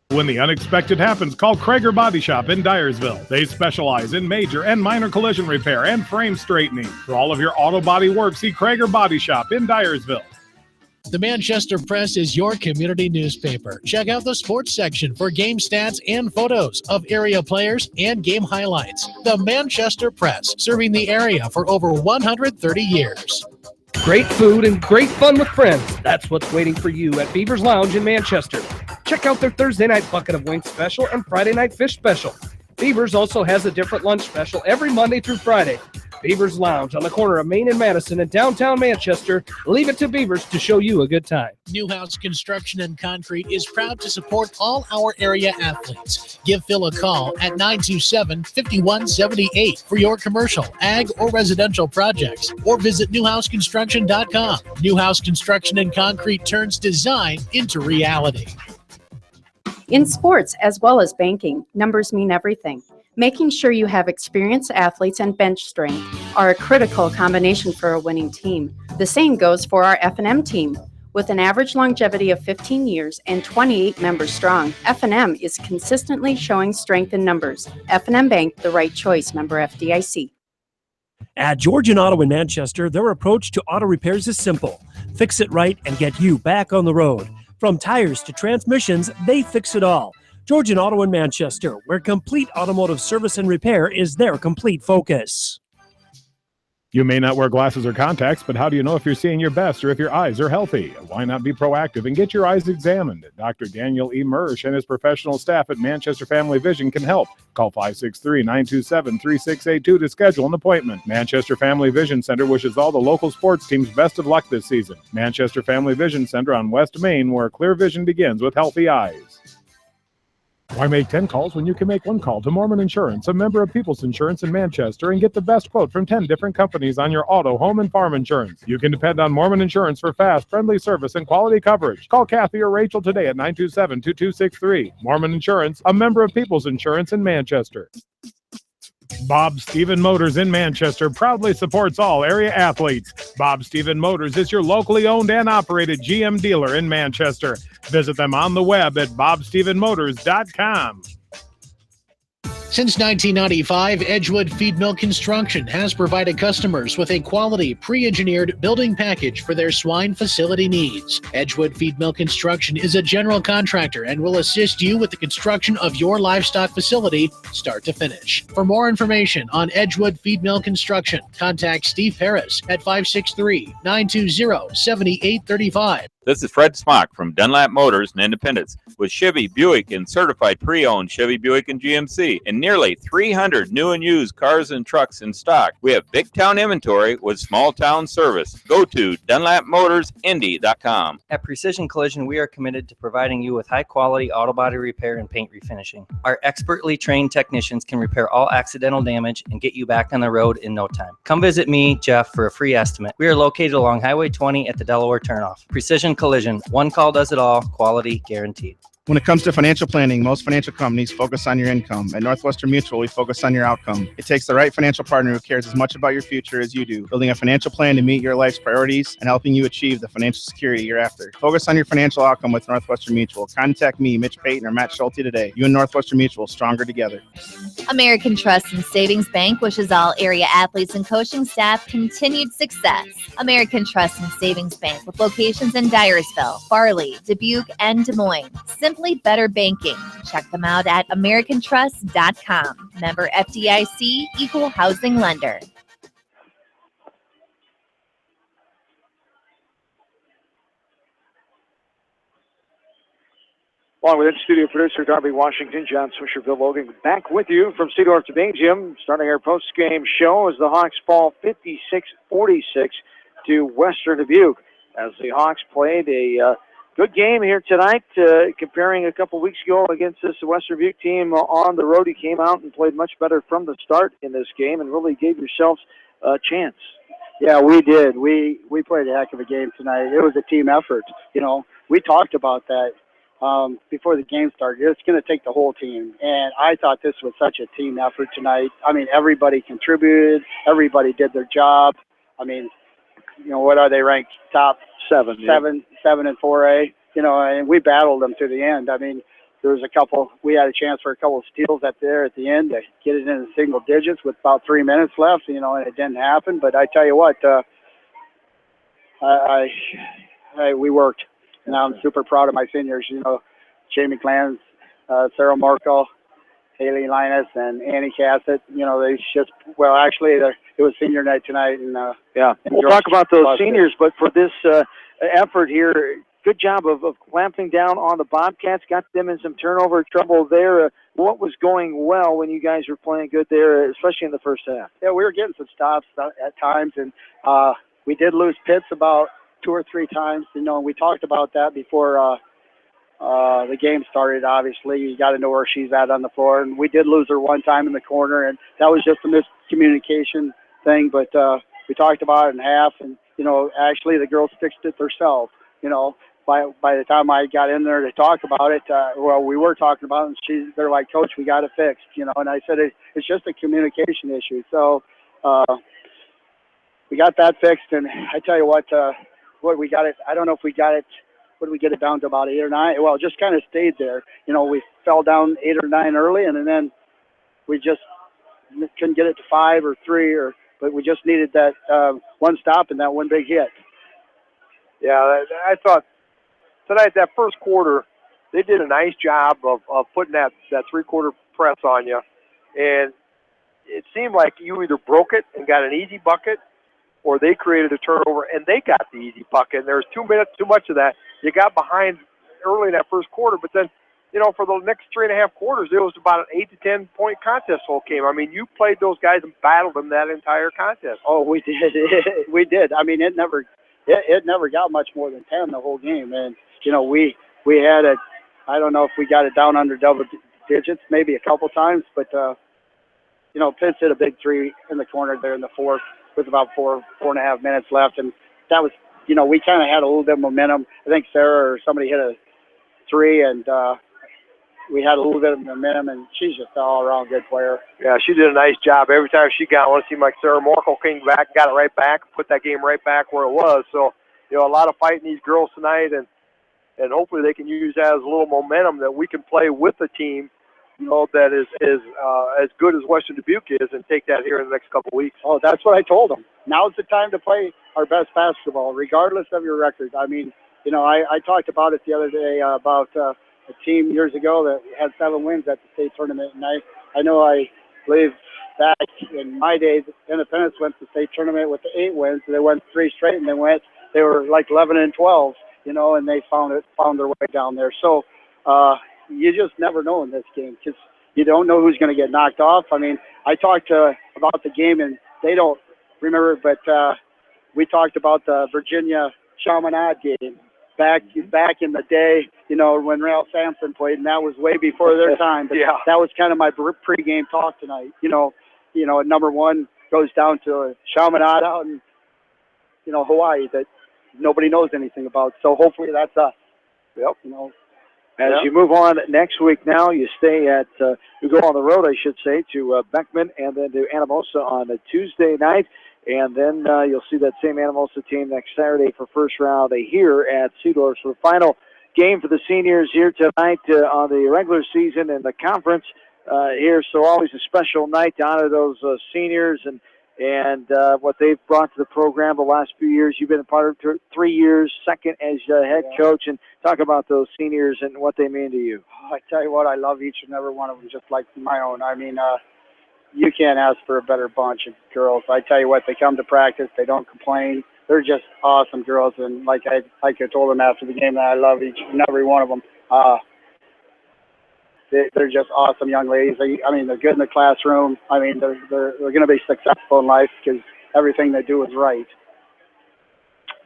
When the unexpected happens, call Krager Body Shop in Dyersville. They specialize in major and minor collision repair and frame straightening. For all of your auto body work, see Krager Body Shop in Dyersville. The Manchester Press is your community newspaper. Check out the sports section for game stats and photos of area players and game highlights. The Manchester Press, serving the area for over 130 years. Great food and great fun with friends. That's what's waiting for you at Beaver's Lounge in Manchester. Check out their Thursday night bucket of wings special and Friday night fish special. Beaver's also has a different lunch special every Monday through Friday. Beavers Lounge on the corner of Main and Madison in downtown Manchester. Leave it to Beavers to show you a good time. Newhouse Construction and Concrete is proud to support all our area athletes. Give Phil a call at 927-5178 for your commercial, ag, or residential projects, or visit newhouseconstruction.com. Newhouse Construction and Concrete turns design into reality. In sports, as well as banking, numbers mean everything. Making sure you have experienced athletes and bench strength are a critical combination for a winning team. The same goes for our F&M team. With an average longevity of 15 years and 28 members strong, F&M is consistently showing strength in numbers. F&M Bank, the right choice, member FDIC. At Georgian Auto in Manchester, their approach to auto repairs is simple. Fix it right and get you back on the road. From tires to transmissions, they fix it all. Georgian Auto in Manchester, where complete automotive service and repair is their complete focus. You may not wear glasses or contacts, but how do you know if you're seeing your best or if your eyes are healthy? Why not be proactive and get your eyes examined? Dr. Daniel E. Mersch and his professional staff at Manchester Family Vision can help. Call 563-927-3682 to schedule an appointment. Manchester Family Vision Center wishes all the local sports teams best of luck this season. Manchester Family Vision Center on West Main, where clear vision begins with healthy eyes. Why make 10 calls when you can make one call to Mormon Insurance, a member of People's Insurance in Manchester, and get the best quote from 10 different companies on your auto, home, and farm insurance? You can depend on Mormon Insurance for fast, friendly service and quality coverage. Call Kathy or Rachel today at 927-2263. Mormon Insurance, a member of People's Insurance in Manchester. Bob Stephen Motors in Manchester proudly supports all area athletes. Bob Stephen Motors is your locally owned and operated GM dealer in Manchester. Visit them on the web at bobstephenmotors.com. Since 1995, Edgewood Feed Mill Construction has provided customers with a quality, pre-engineered building package for their swine facility needs. Edgewood Feed Mill Construction is a general contractor and will assist you with the construction of your livestock facility, start to finish. For more information on Edgewood Feed Mill Construction, contact Steve Harris at 563-920-7835. This is Fred Smock from Dunlap Motors and Independence with Chevy, Buick, and certified pre-owned Chevy, Buick, and GMC, and nearly 300 new and used cars and trucks in stock. We have big town inventory with small town service. Go to DunlapMotorsIndy.com. At Precision Collision, we are committed to providing you with high-quality auto body repair and paint refinishing. Our expertly trained technicians can repair all accidental damage and get you back on the road in no time. Come visit me, Jeff, for a free estimate. We are located along Highway 20 at the Delaware turnoff. Precision Collision, one call does it all, quality guaranteed. When it comes to financial planning, most financial companies focus on your income. At Northwestern Mutual, we focus on your outcome. It takes the right financial partner who cares as much about your future as you do, building a financial plan to meet your life's priorities and helping you achieve the financial security you're after. Focus on your financial outcome with Northwestern Mutual. Contact me, Mitch Payton, or Matt Schulte today. You and Northwestern Mutual, stronger together. American Trust and Savings Bank wishes all area athletes and coaching staff continued success. American Trust and Savings Bank with locations in Dyersville, Farley, Dubuque, and Des Moines. Simply better banking. Check them out at AmericanTrust.com. Member FDIC, Equal Housing Lender. Along with studio producer Darby Washington, John Swisher, Bill Logan, back with you from Cedar to Bingham, starting our post-game show as the Hawks fall 56-46 to Western Dubuque. As the Hawks played a good game here tonight, comparing a couple weeks ago against this Western Dubuque team on the road. He came out and played much better from the start in this game and really gave yourselves a chance. Yeah, we did. We played a heck of a game tonight. It was a team effort. You know, we talked about that before the game started. It's going to take the whole team, and I thought this was such a team effort tonight. I mean, everybody contributed. Everybody did their job. I mean, you know, what are they ranked? Top seven in 4A. You know, and we battled them to the end. I mean, there was a couple. We had a chance for a couple of steals at the end to get it in the single digits with about 3 minutes left. You know, and it didn't happen. But I tell you what, we worked, and I'm super proud of my seniors. You know, Jamie Clans, Sarah Markle, Haley Linus, and Annie Cassett. You know, they just, well, actually, it was senior night tonight. And yeah, we'll talk about those seniors, but for this effort here, good job of clamping down on the Bobcats, got them in some turnover trouble there. What was going well when you guys were playing good there, especially in the first half? Yeah, we were getting some stops at times, and we did lose Pitts about 2 or 3 times. We talked about that before the game started. Obviously, you got to know where she's at on the floor, and we did lose her one time in the corner, and that was just a miscommunication thing. But we talked about it in half, and actually the girls fixed it themselves. By the time I got in there to talk about it, we were talking about it, and they're like, Coach, we got it fixed. And I said it's just a communication issue. So we got that fixed, and I tell you what we got it. I don't know if we got it. What did we get it down to, about 8 or 9? Well, it just kind of stayed there. We fell down 8 or 9 early, and then we just couldn't get it to 5 or 3, but we just needed that one stop and that one big hit. Yeah, I thought tonight, that first quarter, they did a nice job of putting that three-quarter press on you. And it seemed like you either broke it and got an easy bucket, or they created a turnover and they got the easy bucket. And there was 2 minutes, too much of that. You got behind early in that first quarter, but then, for the next 3.5 quarters, it was about an 8 to 10 point contest whole game. I mean, you played those guys and battled them that entire contest. Oh, we did. We did. I mean, it never got much more than 10 the whole game. And, we had it. I don't know if we got it down under double digits, maybe a couple times, but, Pitts hit a big 3 in the corner there in the fourth with about 4.5 minutes left. And that was, we kind of had a little bit of momentum. I think Sarah or somebody hit a 3, and we had a little bit of momentum, and she's just an all-around good player. Yeah, she did a nice job. Every time she got one, it seemed like Sarah Morkel came back, got it right back, put that game right back where it was. So, a lot of fighting these girls tonight, and hopefully they can use that as a little momentum that we can play with the team, that is as good as Western Dubuque is, and take that here in the next couple of weeks. Oh, that's what I told them. Now's the time to play our best basketball, regardless of your record. I mean, I talked about it the other day about a team years ago that had 7 wins at the state tournament, and I know I believe back in my days, Independence went to the state tournament with 8 wins, and they went 3 straight, and they were like 11 and 12, and they found their way down there. So you just never know in this game, because you don't know who's going to get knocked off. I mean, I talked about the game, and they don't remember, but we talked about the Virginia Chaminade game back in the day, when Ralph Sampson played, and that was way before their time. But yeah. That was kind of my pregame talk tonight. Number 1 goes down to Chaminade out in, Hawaii, that nobody knows anything about. So hopefully that's us. Yep. As you move on next week now, you stay you go on the road, I should say, to Beckman and then to Anamosa on a Tuesday night. And then you'll see that same Anamosa team next Saturday for first round here at Seedorf. So the final game for the seniors here tonight on the regular season and the conference here. So always a special night to honor those seniors and what they've brought to the program the last few years. You've been a part of 3 years, second as head coach, and talk about those seniors and what they mean to you. I tell you what, I love each and every one of them just like my own. I mean, you can't ask for a better bunch of girls. I tell you what, they come to practice, they don't complain. They're just awesome girls, and like I told them after the game, that I love each and every one of them. They're just awesome young ladies. I mean, they're good in the classroom. I mean, they're going to be successful in life because everything they do is right.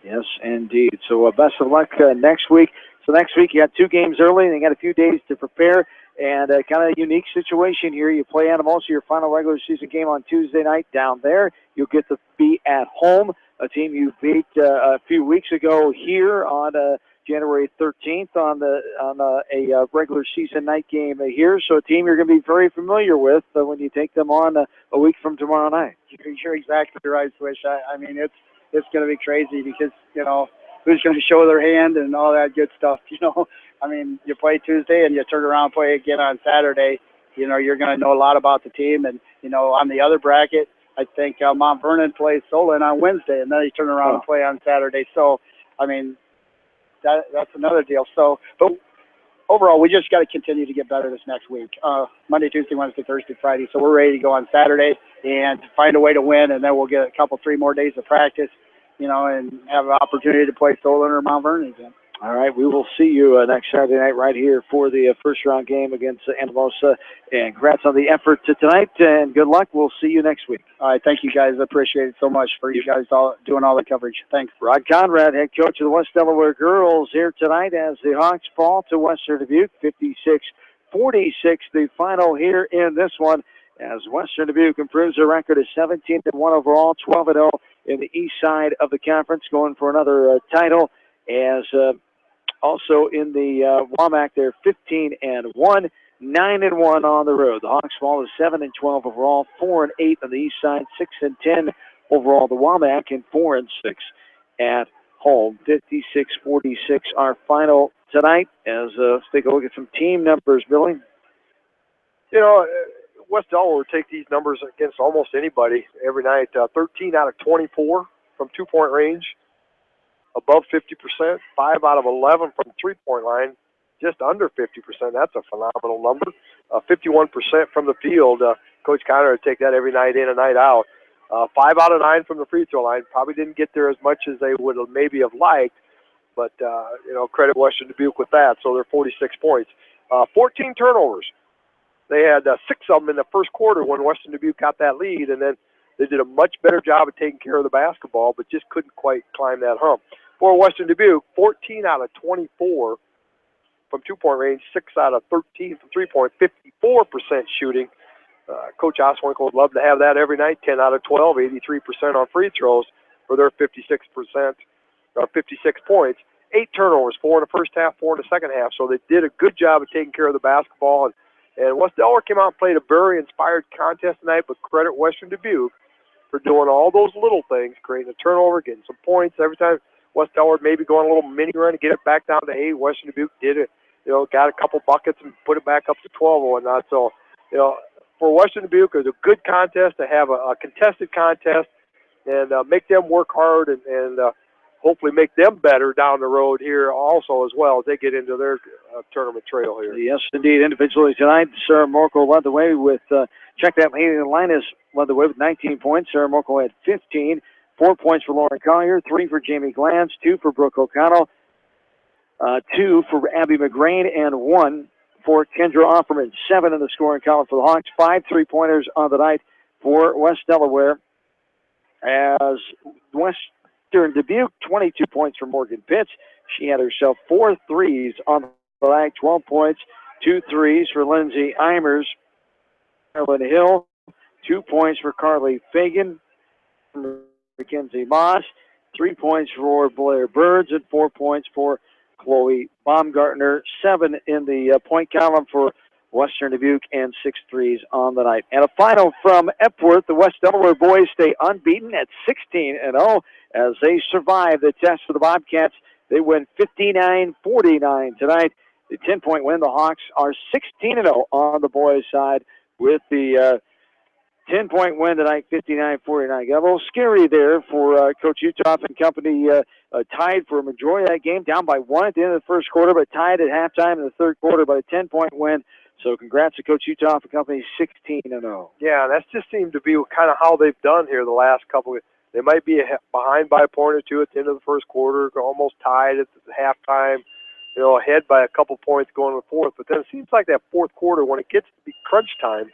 Yes, indeed. So best of luck next week. So next week you got 2 games early, and you got a few days to prepare. And kind of a unique situation here. You play Anamosa, your final regular season game on Tuesday night down there. You'll get to be at home, a team you beat a few weeks ago here on January 13th on a regular season night game here. So a team you're going to be very familiar with when you take them on a week from tomorrow night. You're exactly right, Swish. I mean, it's going to be crazy because, who's going to show their hand and all that good stuff, I mean, you play Tuesday and you turn around and play again on Saturday. You're going to know a lot about the team. And, on the other bracket, I think Mount Vernon plays Solon on Wednesday, and then you turn around and play on Saturday. So, I mean, that's another deal. So, but overall, we just got to continue to get better this next week. Monday, Tuesday, Wednesday, Thursday, Friday. So we're ready to go on Saturday and find a way to win, and then we'll get 3 more days of practice, and have an opportunity to play Solon or Mount Vernon again. All right, we will see you next Saturday night right here for the first-round game against Anamosa. And congrats on the effort tonight, and good luck. We'll see you next week. All right, thank you guys. I appreciate it so much for you guys doing all the coverage. Thanks. Rod Conrad, head coach of the West Delaware girls, here tonight as the Hawks fall to Western Dubuque, 56-46, the final here in this one, as Western Dubuque improves their record to 17-1 overall, 12-0 in the east side of the conference, going for another title, as also in the WAMAC, they're 15-1, 9-1 on the road. The Hawks fall to 7-12 overall, 4-8 on the east side, 6-10 overall. The WAMAC and 4-6 at home. 56-46, our final tonight. As let's take a look at some team numbers, Billy. You know, West Delaware will take these numbers against almost anybody every night. 13 out of 24 from two-point range, above 50%, 5 out of 11 from three-point line, just under 50%. That's a phenomenal number. 51% from the field. Coach Conner would take that every night in and night out. 5 out of 9 from the free throw line. Probably didn't get there as much as they would have maybe have liked, but, you know, credit Western Dubuque with that. So they're 46 points. 14 turnovers. They had 6 of them in the first quarter when Western Dubuque got that lead, and then they did a much better job of taking care of the basketball, but just couldn't quite climb that hump. For Western Dubuque, 14 out of 24 from two-point range, 6 out of 13 from three-point, 54% shooting. Coach Oswinkle would love to have that every night, 10 out of 12, 83% on free throws for their 56%, 56 points. 8 turnovers, 4 in the first half, 4 in the second half. So they did a good job of taking care of the basketball. And West Delaware came out and played a very inspired contest tonight, but credit Western Dubuque for doing all those little things, creating a turnover, getting some points. Every time West Delaware maybe going a little mini run to get it back down to 8, Western Dubuque did it, you know, got a couple buckets and put it back up to 12 or whatnot. So, you know, for Western Dubuque, it was a good contest to have a contested contest and make them work hard and hopefully make them better down the road here also as well as they get into their tournament trail here. Yes, indeed. Individually tonight, Sarah Morkel led the way with, check that, Haley Linus led the way with 19 points. Sarah Morkel had 15. 4 points for Lauren Collier, 3 for Jamie Glantz, 2 for Brooke O'Connell, 2 for Abby McGrain, and 1 for Kendra Offerman. 7 in the scoring column for the Hawks. 5 3-pointers on the night for West Delaware. As Western Dubuque, 22 points for Morgan Pitts. She had herself 4 threes on the night, 12 points, 2 threes for Lindsay Eimers. Carolyn Hill, 2 points for Carly Fagan. Mackenzie Moss, 3 points for Blair Birds, and 4 points for Chloe Baumgartner. 7 in the point column for Western Dubuque, and 6 threes on the night. And a final from Epworth. The West Delaware boys stay unbeaten at 16-0 as they survive the test for the Bobcats. They win 59-49 tonight. The 10-point win. The Hawks are 16-0 on the boys' side with the 10-point win tonight, 59-49. Got a little scary there for Coach Utoff and company, tied for a majority of that game, down by 1 at the end of the first quarter, but tied at halftime in the third quarter by a 10-point win. So congrats to Coach Utoff and company, 16-0. Yeah, that just seemed to be kind of how they've done here the last couple of. They might be behind by a point or two at the end of the first quarter, almost tied at the halftime, you know, ahead by a couple points going to the fourth. But then it seems like that fourth quarter, when it gets to be crunch time,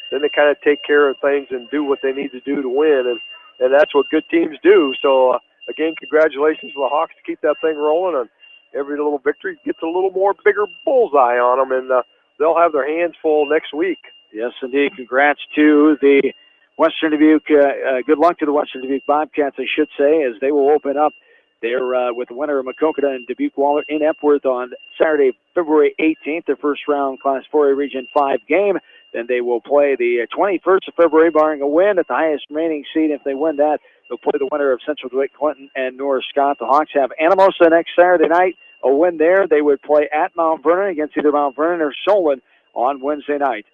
then they kind of take care of things and do what they need to do to win, and that's what good teams do. So, again, congratulations to the Hawks to keep that thing rolling, and every little victory gets a little more bigger bullseye on them, and they'll have their hands full next week. Yes, indeed. Congrats to the Western Dubuque. Good luck to the Western Dubuque Bobcats, I should say, as they will open up there with the winner of Macokota and Dubuque Waller in Epworth on Saturday, February 18th, their first round Class 4A Region 5 game. Then they will play the 21st of February, barring a win at the highest remaining seed. If they win that, they'll play the winner of Central Dwight Clinton and Norris Scott. The Hawks have Anamosa next Saturday night. A win there, they would play at Mount Vernon against either Mount Vernon or Solon on Wednesday night.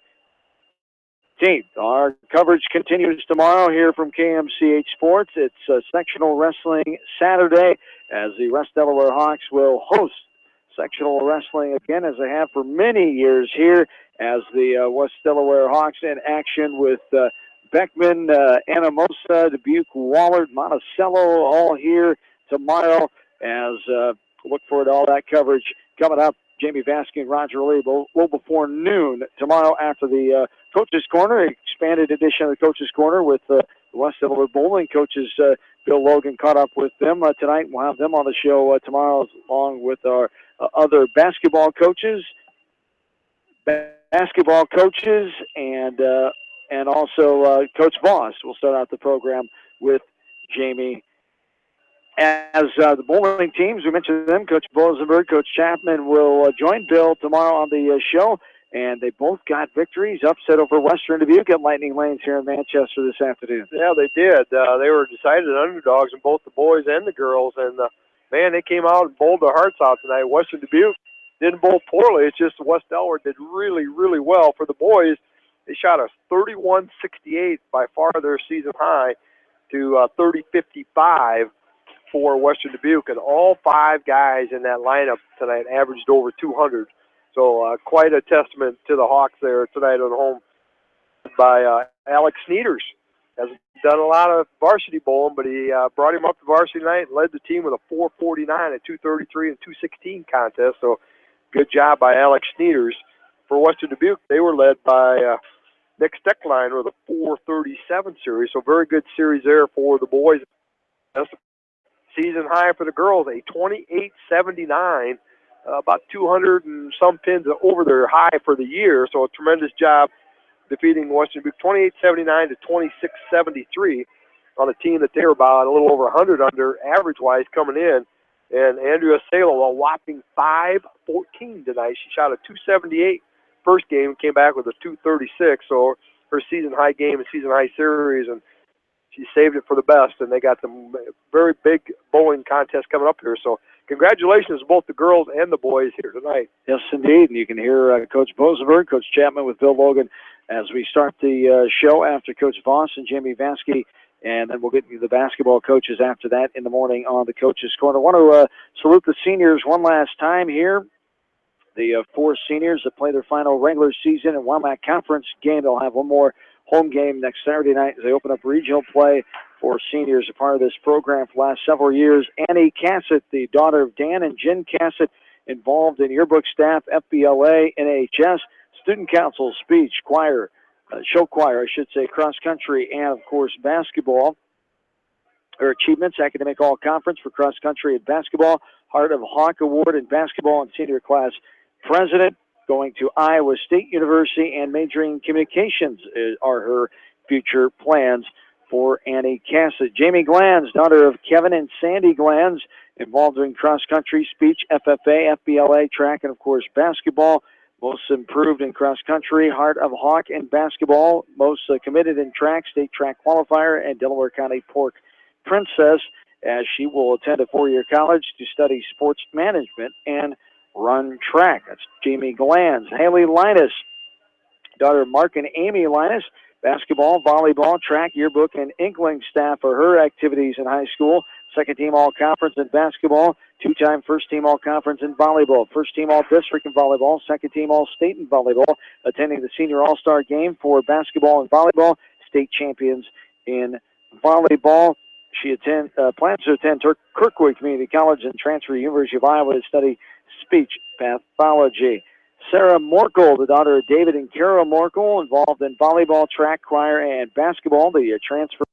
Our coverage continues tomorrow here from KMCH Sports. It's sectional wrestling Saturday as the West Delaware Hawks will host sectional wrestling again, as they have for many years here, as the West Delaware Hawks in action with Beckman, Anamosa, Dubuque, Wahlert, Monticello, all here tomorrow as look forward to all that coverage coming up. Jamie Vaskey and Roger Lee a little before noon tomorrow after the Coaches Corner, expanded edition of the Coaches Corner with the West Delaware bowling coaches. Bill Logan caught up with them tonight. We'll have them on the show tomorrow along with our other basketball coaches. And also Coach Voss. We'll start out the program with Jamie. As the bowling teams, we mentioned them, Coach Bosenberg, Coach Chapman will join Bill tomorrow on the show, and they both got victories, upset over Western Dubuque at Lightning Lanes here in Manchester this afternoon. Yeah, they did. They were decided underdogs in both the boys and the girls, and man, they came out and bowled their hearts out tonight. Western Dubuque didn't bowl poorly. It's just West Delaware did really, really well. For the boys, they shot a 31-68, by far their season high, to 30-55 for Western Dubuque, and all 5 guys in that lineup tonight averaged over 200. So quite a testament to the Hawks there tonight at home by Alex Sneeders. Hasn't done a lot of varsity bowling, but he brought him up to varsity tonight and led the team with a 449, a 233, and 216 contest. So good job by Alex Sneeders. For Western Dubuque, they were led by Nick Steckline with a 437 series. So very good series there for the boys. That's season high for the girls, a 28-79, about 200 and some pins over their high for the year. So a tremendous job defeating Western Dubuque 28-79 to 26-73 on a team that they were about a little over 100 under average-wise coming in. And Andrea Salo, a whopping 5-14 tonight. She shot a 278 first game and came back with a 236. So her season high game and season high series, and she saved it for the best, and they got the very big bowling contest coming up here. So congratulations to both the girls and the boys here tonight. Yes, indeed. And you can hear Coach Bosenberg, Coach Chapman with Bill Logan as we start the show after Coach Voss and Jamie Vaskey. And then we'll get to the basketball coaches after that in the morning on the Coaches Corner. I want to salute the seniors one last time here. The 4 seniors that play their final regular season and WAMAC Conference game. They'll have one more home game next Saturday night as they open up regional play for seniors, a part of this program for the last several years. Annie Cassett, the daughter of Dan and Jen Cassett, involved in yearbook staff, FBLA, NHS, student council, speech, choir, show choir, I should say, cross country, and of course basketball. Her achievements, academic all-conference for cross country and basketball, Heart of Hawk Award in basketball and senior class president, going to Iowa State University, and majoring in communications are her future plans for Annie Cassett. Jamie Glanz, daughter of Kevin and Sandy Glanz, involved in cross-country, speech, FFA, FBLA, track, and, of course, basketball. Most improved in cross-country, Heart of Hawk, and basketball. Most committed in track, state track qualifier, and Delaware County Pork Princess, as she will attend a 4-year college to study sports management and run track. That's Jamie Glanz. Haley Linus, daughter of Mark and Amy Linus, basketball, volleyball, track, yearbook, and inkling staff for her activities in high school. Second team all-conference in basketball, 2-time first team all-conference in volleyball, first team all-district in volleyball, second team all-state in volleyball, attending the senior all-star game for basketball and volleyball, state champions in volleyball. She plans to attend Kirkwood Community College and transfer to University of Iowa to study speech pathology. Sarah Morkel, the daughter of David and Carol Morkel, involved in volleyball, track, choir, and basketball. The transfer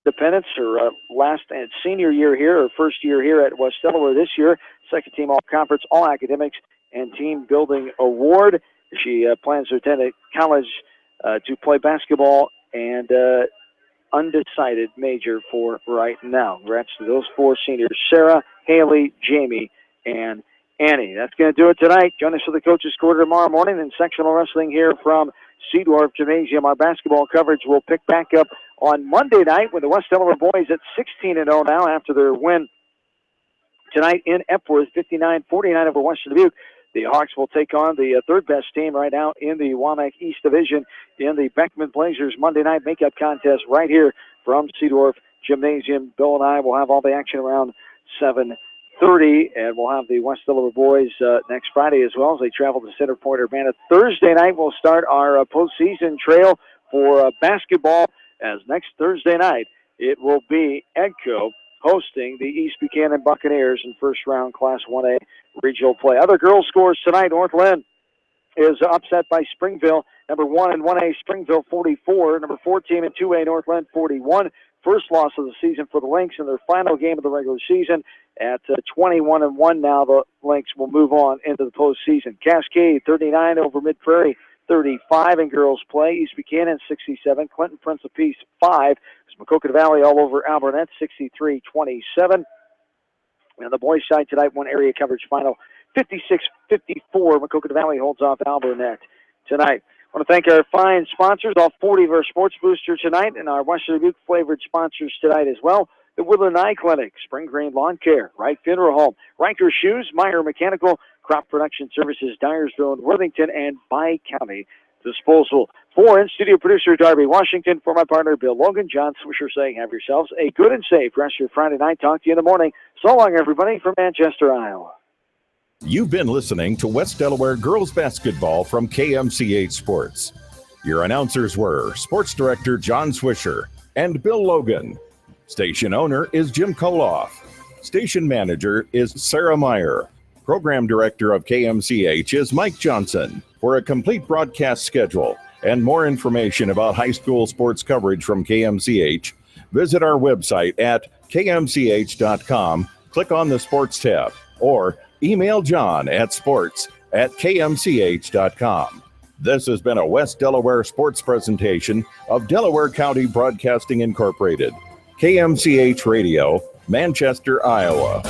Independence, her last and senior year here, her first year here at West Delaware this year. Second team all-conference, all academics, and team building award. She plans to attend a college to play basketball and undecided major for right now. Congrats to those 4 seniors, Sarah, Haley, Jamie, and Annie. That's going to do it tonight. Join us for the Coaches Quarter tomorrow morning in sectional wrestling here from Seedorf Gymnasium. Our basketball coverage will pick back up on Monday night with the West Delaware boys at 16-0 now after their win tonight in Epworth, 59-49 over Western Dubuque. The Hawks will take on the third-best team right now in the WAMAC East Division in the Beckman Blazers Monday night makeup contest right here from Seedorf Gymnasium. Bill and I will have all the action around 7:30, and we'll have the West Delaware boys next Friday as well as they travel to Center Point Urbana. Thursday night we'll start our postseason trail for basketball, as next Thursday night it will be EDCO hosting the East Buchanan Buccaneers in first-round Class 1A regional play. Other girls' scores tonight, North Lynn is upset by Springville. Number 1 in 1A, Springville 44. Number 14 in 2A, North Lynn 41. First loss of the season for the Lynx in their final game of the regular season. At 21-1 now, the Lynx will move on into the postseason. Cascade 39 over Mid-Prairie 35 in girls play. East Buchanan 67. Clinton Prince of Peace 5. Maquoketa Valley all over Alburnett 63-27. And the boys' side tonight, one area coverage final 56-54. Maquoketa Valley holds off Alburnett tonight. I want to thank our fine sponsors, all 40 of our Sports Booster tonight, and our Western Dubuque flavored sponsors tonight as well. The Woodland Eye Clinic, Spring Green Lawn Care, Wright Funeral Home, Riker Shoes, Meyer Mechanical, Crop Production Services, Dyersville and Worthington, and Bi-County Disposal. For in-studio producer Darby Washington, for my partner Bill Logan, John Swisher saying have yourselves a good and safe rest of your Friday night. Talk to you in the morning. So long, everybody, from Manchester, Iowa. You've been listening to West Delaware Girls Basketball from KMCH Sports. Your announcers were Sports Director John Swisher and Bill Logan. Station owner is Jim Koloff. Station manager is Sarah Meyer. Program Director of KMCH is Mike Johnson. For a complete broadcast schedule and more information about high school sports coverage from KMCH, visit our website at kmch.com, click on the Sports tab, or email John at sports@kmch.com. This has been a West Delaware sports presentation of Delaware County Broadcasting Incorporated. KMCH Radio, Manchester, Iowa.